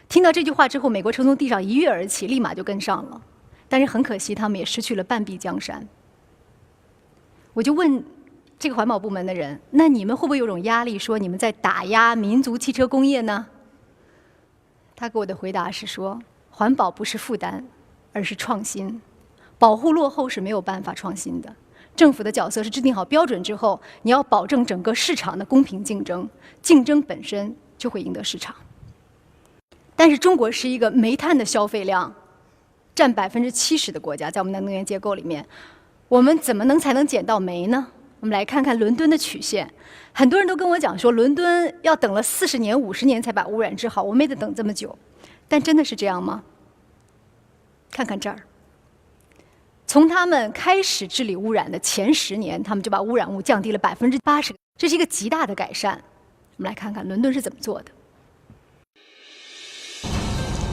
听到这句话之后，美国车从地上一跃而起，立马就跟上了。但是很可惜，他们也失去了半壁江山。我就问这个环保部门的人：“那你们会不会有种压力，说你们在打压民族汽车工业呢？”他给我的回答是说：“环保不是负担，而是创新。保护落后是没有办法创新的。政府的角色是制定好标准之后，你要保证整个市场的公平竞争，竞争本身就会赢得市场。但是中国是一个煤炭的消费量占70%的国家，在我们的能源结构里面，我们怎么才能捡到煤呢？我们来看看伦敦的曲线。很多人都跟我讲说，伦敦要等了40年、50年才把污染治好，我们也得等这么久。但真的是这样吗？看看这儿，从他们开始治理污染的前10年，他们就把污染物降低了80%，这是一个极大的改善。我们来看看伦敦是怎么做的。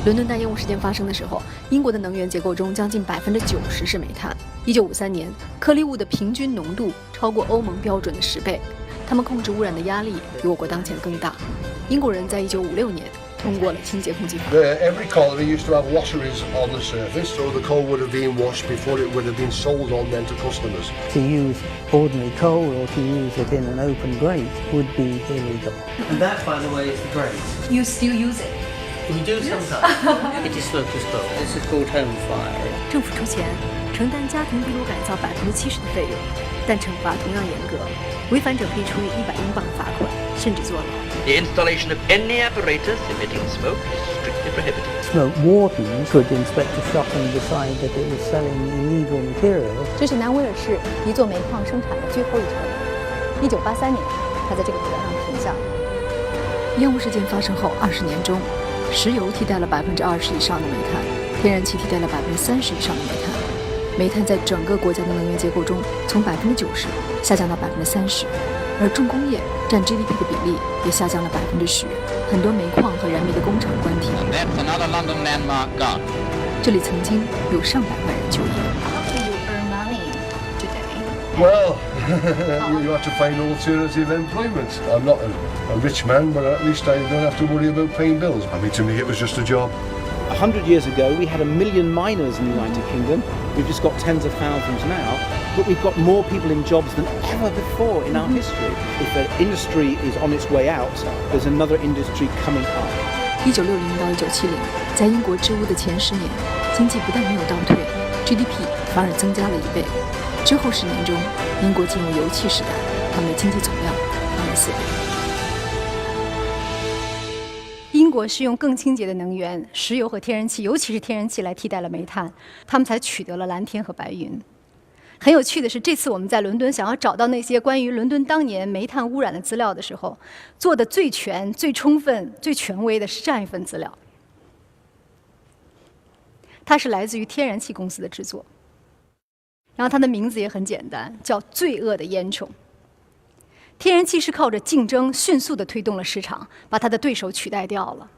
伦敦大烟雾事件发生的时候，英国的能源结构中将近90%是煤炭。1953年，颗粒物的平均浓度超过欧盟标准的10倍，他们控制污染的压力比我国当前更大。英国人在1956年通过了清洁空气法。Every colliery used to have washeries on the surface, so the coal would have been washed before it would have been sold on then to customers. To use ordinary coal or to use it in an open grate would be illegal. And that, by the way, is the grate. You still use it? We do sometimes. It is slow to stop. This is called home fire. 政府出钱承担家庭壁炉改造70%的费用，但惩罚同样严格，违反者可以处以100英镑罚款，甚至坐牢。The installation of any apparatus emitting smoke is strictly prohibited. Smoke wardens could inspect a shop and decide that it was selling illegal material. 这是南威尔士一座煤矿生产的最后一车辆。1983年，它在这个轨道上停下了。烟雾事件发生后20年中，石油替代了20%以上的煤炭，天然气替代了30%以上的煤炭。煤炭在整个国家的能源结构中从90%下降到30%，而重工业占 GDP 的比例也下降了10%，很多煤矿和燃煤的工厂关停。这里曾经有上百万人就业。Well, you have to find alternative employment. I'm not a rich man, but at least I don't have to worry about paying bills. I mean, to me, it was just a job. 100 years ago, we had 1 million miners in the United Kingdom. We've just got tens of thousands now, but we've got more people in jobs than ever before in our history. If an industry is on its way out, there's another industry coming up. 1960到1970，在英国治污的前10年，经济不但没有倒退 ，GDP 反而增加了1倍。之后10年中，英国进入油气时代，他们的经济总量翻了4倍。英国是用更清洁的能源，石油和天然气，尤其是天然气来替代了煤炭，他们才取得了蓝天和白云。很有趣的是，这次我们在伦敦想要找到那些关于伦敦当年煤炭污染的资料的时候，做的最全、最充分、最权威的是这样一份资料。它是来自于天然气公司的制作，然后它的名字也很简单，叫“罪恶的烟囱”。天然气是靠着竞争迅速地推动了市场，把它的对手取代掉了。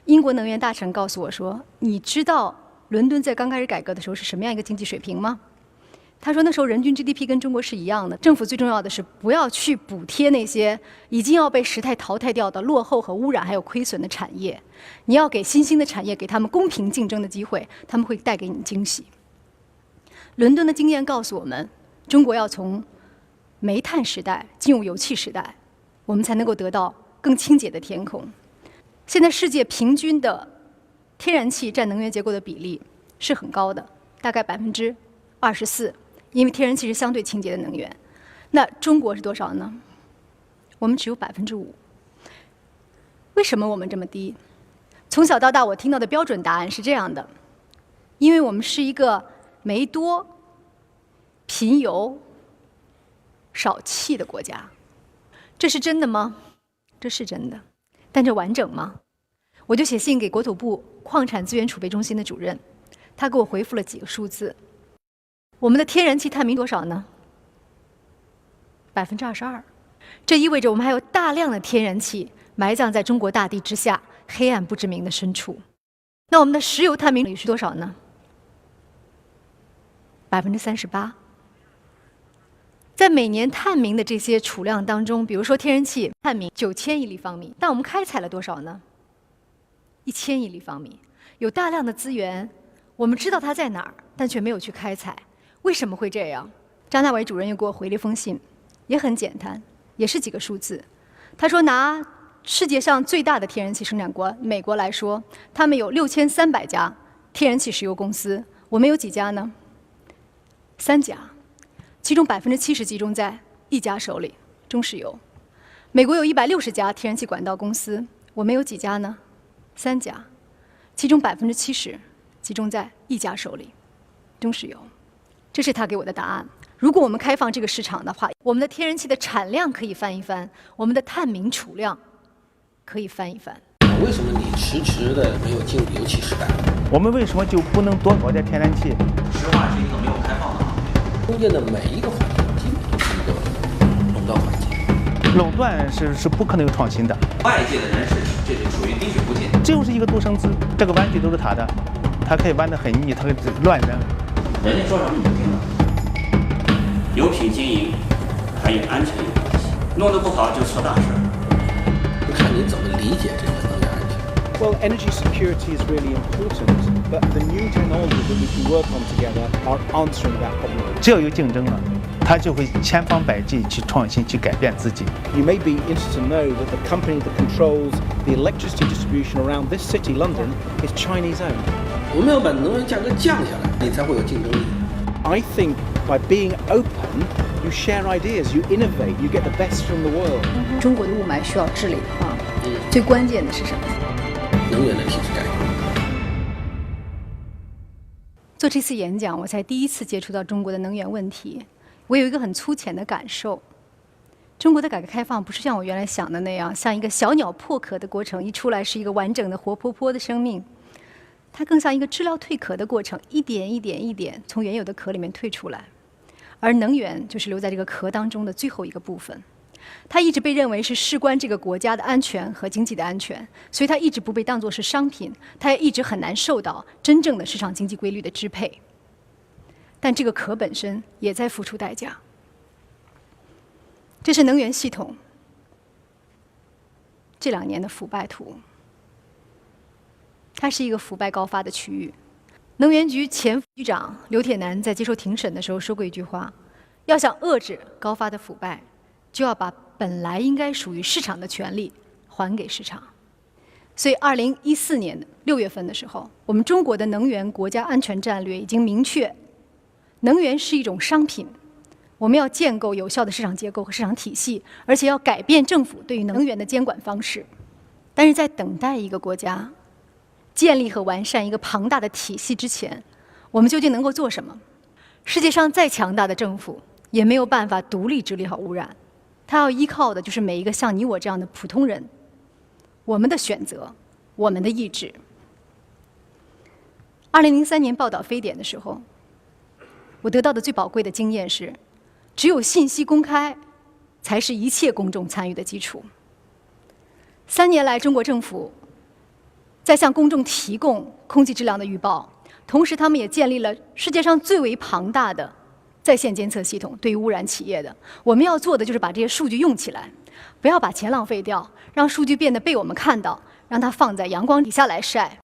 英国能源大臣告诉我说：“你知道伦敦在刚开始改革的时候是什么样一个经济水平吗？”他说那时候人均 GDP 跟中国是一样的。政府最重要的是不要去补贴那些已经要被时代淘汰掉的落后和污染还有亏损的产业，你要给新兴的产业给他们公平竞争的机会，他们会带给你惊喜。伦敦的经验告诉我们，中国要从煤炭时代进入油气时代，我们才能够得到更清洁的天空。现在世界平均的天然气占能源结构的比例是很高的，大概24%，因为天然气是相对清洁的能源。那中国是多少呢？我们只有5%。为什么我们这么低？从小到大我听到的标准答案是这样的：因为我们是一个煤多、贫油、少气的国家。这是真的吗？这是真的，但这完整吗？我就写信给国土部矿产资源储备中心的主任，他给我回复了几个数字。我们的天然气探明多少呢？22%。这意味着我们还有大量的天然气埋葬在中国大地之下黑暗不知名的深处。那我们的石油探明率是多少呢？38%。在每年探明的这些储量当中，比如说天然气探明9000亿立方米，但我们开采了多少呢？1000亿立方米。有大量的资源，我们知道它在哪儿，但却没有去开采。为什么会这样？张大伟主任又给我回了一封信，也很简单，也是几个数字。他说，拿世界上最大的天然气生产国美国来说，他们有6300家天然气石油公司，我们有几家呢？3家，其中70%集中在一家手里，中石油。美国有160家天然气管道公司，我们有几家呢？3家，其中70%集中在一家手里，中石油。这是他给我的答案。如果我们开放这个市场的话，我们的天然气的产量可以翻一番，我们的探明储量可以翻一番。为什么你迟迟的没有进入油气时代？我们为什么就不能多搞点天然气？石化是一个没有开放的行业，中间的每一个环节基本都是一个垄断环节。垄断是不可能有创新的。外界的人士这就属于滴水不进。这就是一个独生子，这个玩具都是他的，他可以玩得很腻，他可以乱扔。人家说什么你就听了。油品经营还与安全有关系，弄得不好就出大事。看你怎么理解这个能源安全。Well, energy security is really important, but the new technologies that we can work on together are answering that problem. 只要有竞争了，他就会千方百计去创新，去改变自己。You may be interested to know that the company that controls the electricity distribution around this city, London, is Chinese owned. 我们要把能源价格降下来，你才会有竞争力。I think by being open, you share ideas, you innovate, you get the best from the world. 中国的雾霾需要治理的话，最关键的是什么？能源的体制改革。做这次演讲，我才第一次接触到中国的能源问题。我有一个很粗浅的感受：中国的改革开放不是像我原来想的那样，像一个小鸟破壳的过程，一出来是一个完整的活泼泼的生命。它更像一个质料蜕壳的过程，一点一点一点从原有的壳里面退出来。而能源就是留在这个壳当中的最后一个部分。它一直被认为是事关这个国家的安全和经济的安全，所以它一直不被当作是商品，它也一直很难受到真正的市场经济规律的支配。但这个壳本身也在付出代价。这是能源系统这2年的腐败图。它是一个腐败高发的区域。能源局前副局长刘铁男在接受庭审的时候说过一句话：要想遏制高发的腐败，就要把本来应该属于市场的权利还给市场。所以2014年6月份的时候，我们中国的能源国家安全战略已经明确，能源是一种商品，我们要建构有效的市场结构和市场体系，而且要改变政府对于能源的监管方式。但是在等待一个国家建立和完善一个庞大的体系之前，我们究竟能够做什么？世界上再强大的政府也没有办法独立治理好污染，它要依靠的就是每一个像你我这样的普通人，我们的选择，我们的意志。2003年报道非典的时候，我得到的最宝贵的经验是，只有信息公开才是一切公众参与的基础。3年来，中国政府在向公众提供空气质量的预报，同时他们也建立了世界上最为庞大的在线监测系统，对于污染企业的。我们要做的就是把这些数据用起来，不要把钱浪费掉，让数据变得被我们看到，让它放在阳光底下来晒。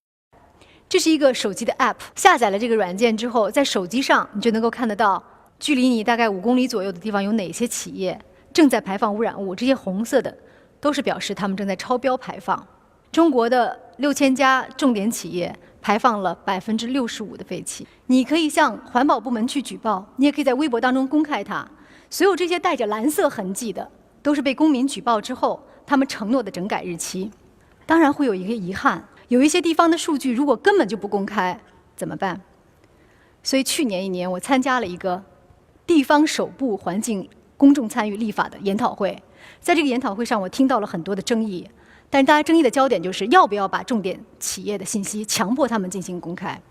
这是一个手机的 App， 下载了这个软件之后，在手机上你就能够看得到距离你大概5公里左右的地方有哪些企业正在排放污染物，这些红色的都是表示他们正在超标排放。中国的6000家重点企业排放了65%的废气。你可以向环保部门去举报，你也可以在微博当中公开它。所有这些带着蓝色痕迹的，都是被公民举报之后他们承诺的整改日期。当然会有一个遗憾，有一些地方的数据如果根本就不公开怎么办？所以去年1年我参加了一个地方首部环境公众参与立法的研讨会，在这个研讨会上我听到了很多的争议，但是大家争议的焦点就是要不要把重点企业的信息强迫他们进行公开。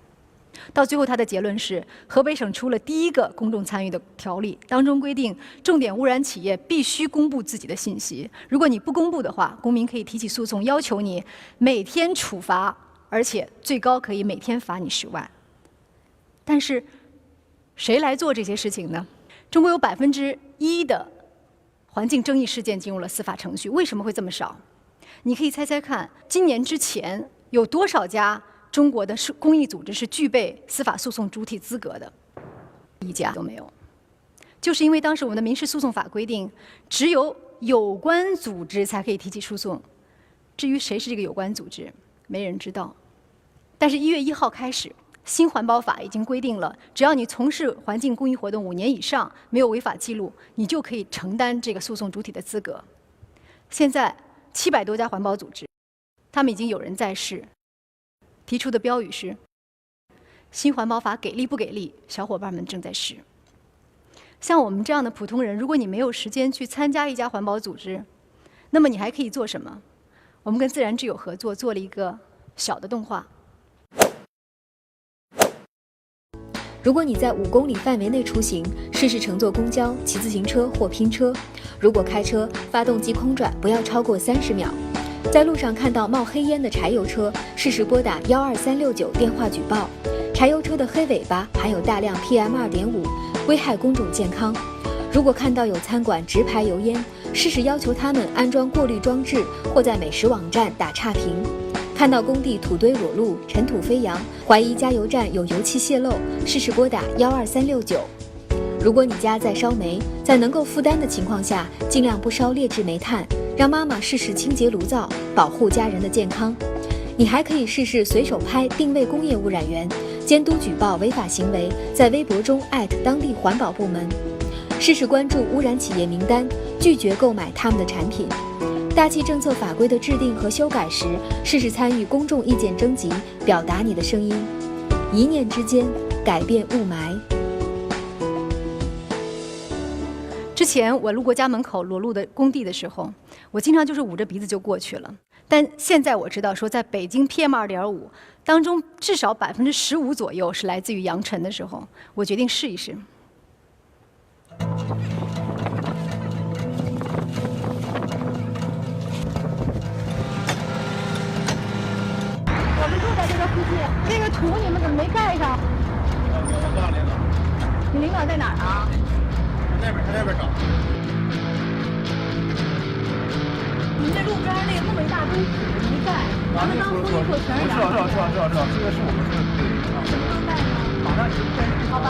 到最后他的结论是，河北省出了第一个公众参与的条例，当中规定重点污染企业必须公布自己的信息，如果你不公布的话，公民可以提起诉讼，要求你每天处罚，而且最高可以每天罚你10万。但是谁来做这些事情呢？中国有1%的环境争议事件进入了司法程序，为什么会这么少？你可以猜猜看，今年之前有多少家中国的公益组织是具备司法诉讼主体资格的？一家都没有。就是因为当时我们的民事诉讼法规定，只有有关组织才可以提起诉讼。至于谁是这个有关组织，没人知道。但是1月1号开始，新环保法已经规定了，只要你从事环境公益活动5年以上，没有违法记录，你就可以承担这个诉讼主体的资格。现在700多家环保组织，他们已经有人在试，提出的标语是：新环保法给力不给力？小伙伴们正在试。像我们这样的普通人，如果你没有时间去参加一家环保组织，那么你还可以做什么？我们跟自然之友合作，做了一个小的动画。如果你在5公里范围内出行，试试乘坐公交、骑自行车或拼车。如果开车，发动机空转不要超过30秒。在路上看到冒黑烟的柴油车，适时拨打12369电话举报。柴油车的黑尾巴含有大量 PM2.5， 危害公众健康。如果看到有餐馆直排油烟，适时要求他们安装过滤装置，或在美食网站打差评。看到工地土堆裸露、尘土飞扬，怀疑加油站有油气泄漏，适时拨打12369。如果你家在烧煤，在能够负担的情况下，尽量不烧劣质煤炭，让妈妈试试清洁炉灶，保护家人的健康。你还可以试试随手拍定位工业污染源，监督举报违法行为，在微博中当地环保部门，试试关注污染企业名单，拒绝购买他们的产品。大气政策法规的制定和修改时，试试参与公众意见征集，表达你的声音。一念之间，改变雾霾。之前我路过家门口裸露的工地的时候，我经常就是捂着鼻子就过去了。但现在我知道说，在北京 PM2.5当中，至少15%左右是来自于扬尘的时候，我决定试一试。我们住在这个附近，这个图你们怎么没盖上？你领导在哪儿啊？在那边找。你们这路边那个那么一大堆纸没盖，咱们当初一做全是两。知道，这个是我们的对。什么时候盖呢？马上就开始。好吧。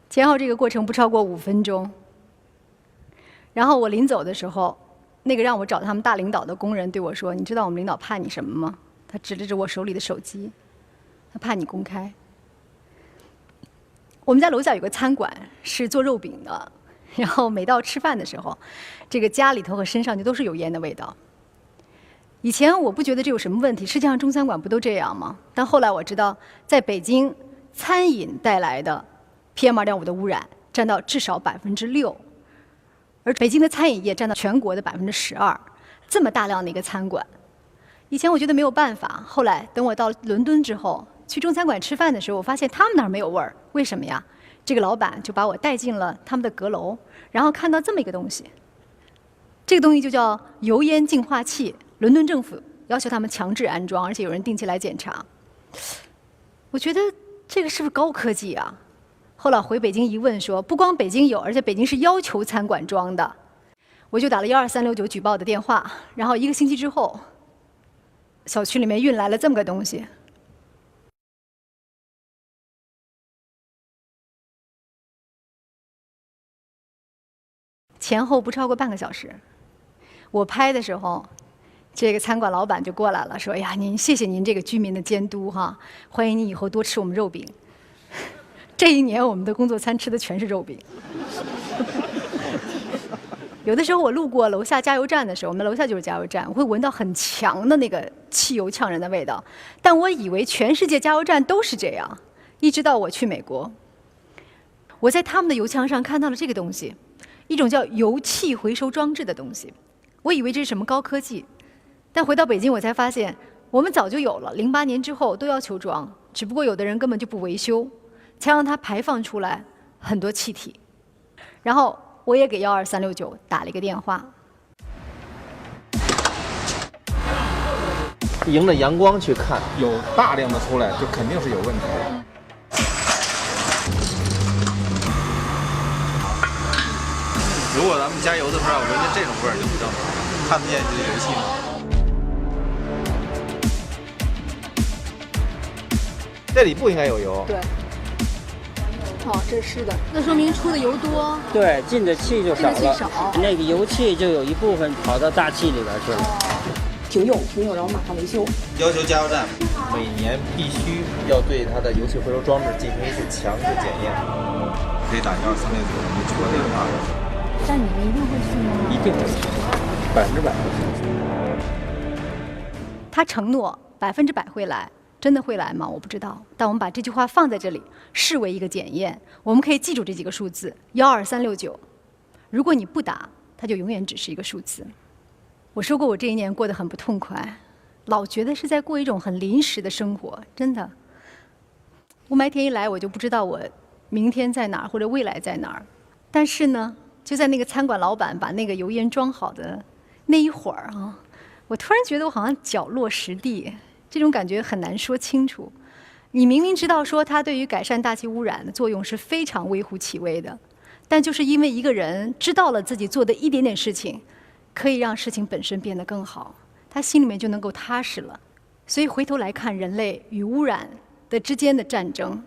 前后这个过程不超过5分钟。然后我临走的时候，那个让我找他们大领导的工人对我说：“你知道我们领导怕你什么吗？”他指了指我手里的手机，他怕你公开。我们家楼下有个餐馆是做肉饼的，然后每到吃饭的时候，这个家里头和身上就都是有烟的味道。以前我不觉得这有什么问题，世界上中餐馆不都这样吗？但后来我知道，在北京餐饮带来的 PM2.5的污染占到至少6%，而北京的餐饮业占到全国的12%，这么大量的一个餐馆，以前我觉得没有办法，后来等我到伦敦之后，去中餐馆吃饭的时候，我发现他们那儿没有味儿，为什么呀？这个老板就把我带进了他们的阁楼，然后看到这么一个东西，这个东西就叫油烟净化器，伦敦政府要求他们强制安装，而且有人定期来检查。我觉得这个是不是高科技啊？后来回北京一问说，不光北京有，而且北京是要求餐馆装的。我就打了12369举报的电话，然后1个星期之后，小区里面运来了这么个东西。前后不超过半个小时。我拍的时候，这个餐馆老板就过来了，说：“呀，谢谢您这个居民的监督哈，欢迎您以后多吃我们肉饼。”这一年我们的工作餐吃的全是肉饼。有的时候我路过楼下加油站的时候，我们楼下就是加油站，我会闻到很强的那个汽油呛人的味道。但我以为全世界加油站都是这样，一直到我去美国，我在他们的油枪上看到了这个东西，一种叫油气回收装置的东西。我以为这是什么高科技，但回到北京我才发现，我们早就有了，08年之后都要求装，只不过有的人根本就不维修，才让它排放出来很多气体。然后我也给12369打了一个电话。迎着阳光去看，有大量的出来，就肯定是有问题的。如果咱们加油的时候闻见这种味儿，就不正常，看不见这油气吗？这里不应该有油。对。哦，这是的，那说明出的油多。对，进的气就少了。进的气少，那个油气就有一部分跑到大气里边去了。停用，然后马上维修。要求加油站每年必须要对它的油气回收装置进行一次强制检验。可以打12369，我们举报电话。但你们一定会去吗？一定会去，100%会去。他承诺100%会来。真的会来吗？我不知道，但我们把这句话放在这里，视为一个检验。我们可以记住这几个数字：12369。如果你不打，它就永远只是一个数字。我说过，我这一年过得很不痛快，老觉得是在过一种很临时的生活。真的，雾霾天一来，我就不知道我明天在哪儿或者未来在哪儿。但是呢，就在那个餐馆老板把那个油烟装好的那一会儿啊，我突然觉得我好像脚落实地。这种感觉很难说清楚。你明明知道说它对于改善大气污染的作用是非常微乎其微的，但就是因为一个人知道了自己做的一点点事情，可以让事情本身变得更好，他心里面就能够踏实了。所以回头来看人类与污染的之间的战争，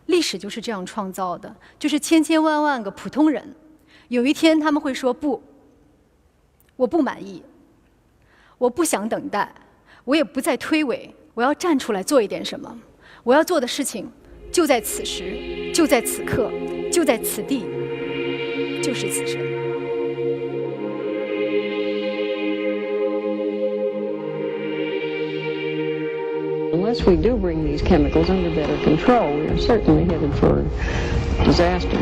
历史就是这样创造的，就是千千万万个普通人，有一天他们会说不，我不满意，我不想等待。我也不再推诿，我要站出来做一点什么。我要做的事情，就在此时，就在此刻，就在此地，就是此生。Unless we do bring these chemicals under better control, we are certainly headed for disaster.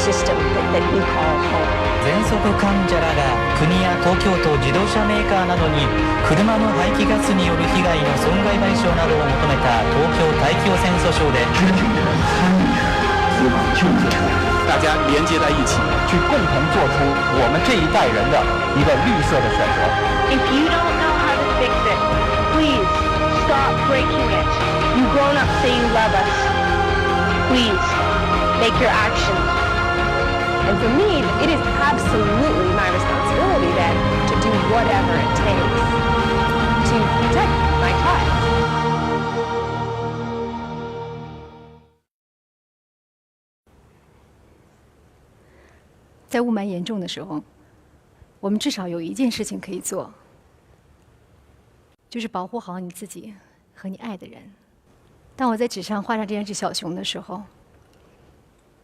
System that you call home. 喘息患者らが国や東京都自動車メーカーなどに車の排気ガスによる被害の損害賠償などを求めた東京大気汚染訴訟で知情人参与死亡救助，大家连接在一起，去共同做出我们这一代人的一个绿色的选择。If you don't know how to fix it, please stop breaking it. You grown up say you love us. Please make your actions. And for me, it is absolutely my responsibility then to do whatever it takes to protect my child. 在雾霾严重的时候，我们至少有一件事情可以做，就是保护好你自己和你爱的人。当我在纸上画上这只小熊的时候，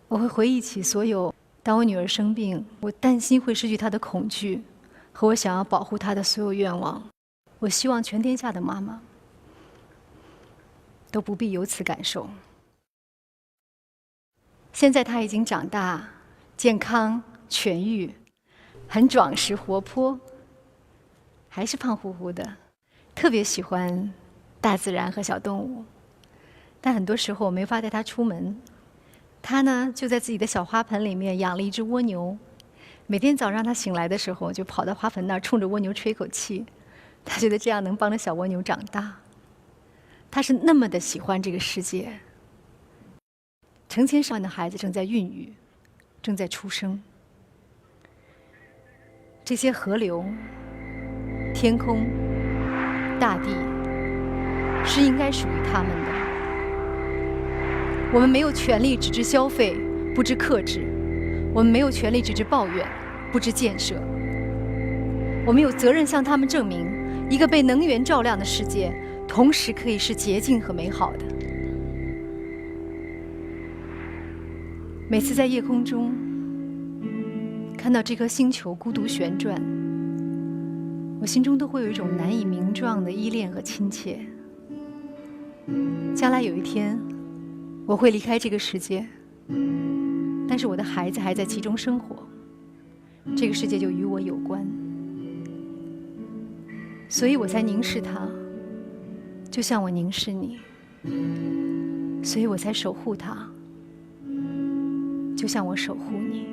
我会回忆起所有当我女儿生病，我担心会失去她的恐惧，和我想要保护她的所有愿望。我希望全天下的妈妈都不必有此感受。现在她已经长大、健康、痊愈，很壮实活泼，还是胖乎乎的，特别喜欢大自然和小动物。但很多时候我没法带她出门。他呢，就在自己的小花盆里面养了一只蜗牛。每天早上他醒来的时候，就跑到花盆那儿，冲着蜗牛吹口气。他觉得这样能帮着小蜗牛长大。他是那么的喜欢这个世界。成千上万的孩子正在孕育，正在出生。这些河流、天空、大地，是应该属于他们的。我们没有权利只知消费，不知克制；我们没有权利只知抱怨，不知建设。我们有责任向他们证明，一个被能源照亮的世界，同时可以是洁净和美好的。每次在夜空中看到这颗星球孤独旋转，我心中都会有一种难以名状的依恋和亲切。将来有一天，我会离开这个世界，但是我的孩子还在其中生活，这个世界就与我有关，所以我才凝视它，就像我凝视你，所以我才守护它，就像我守护你。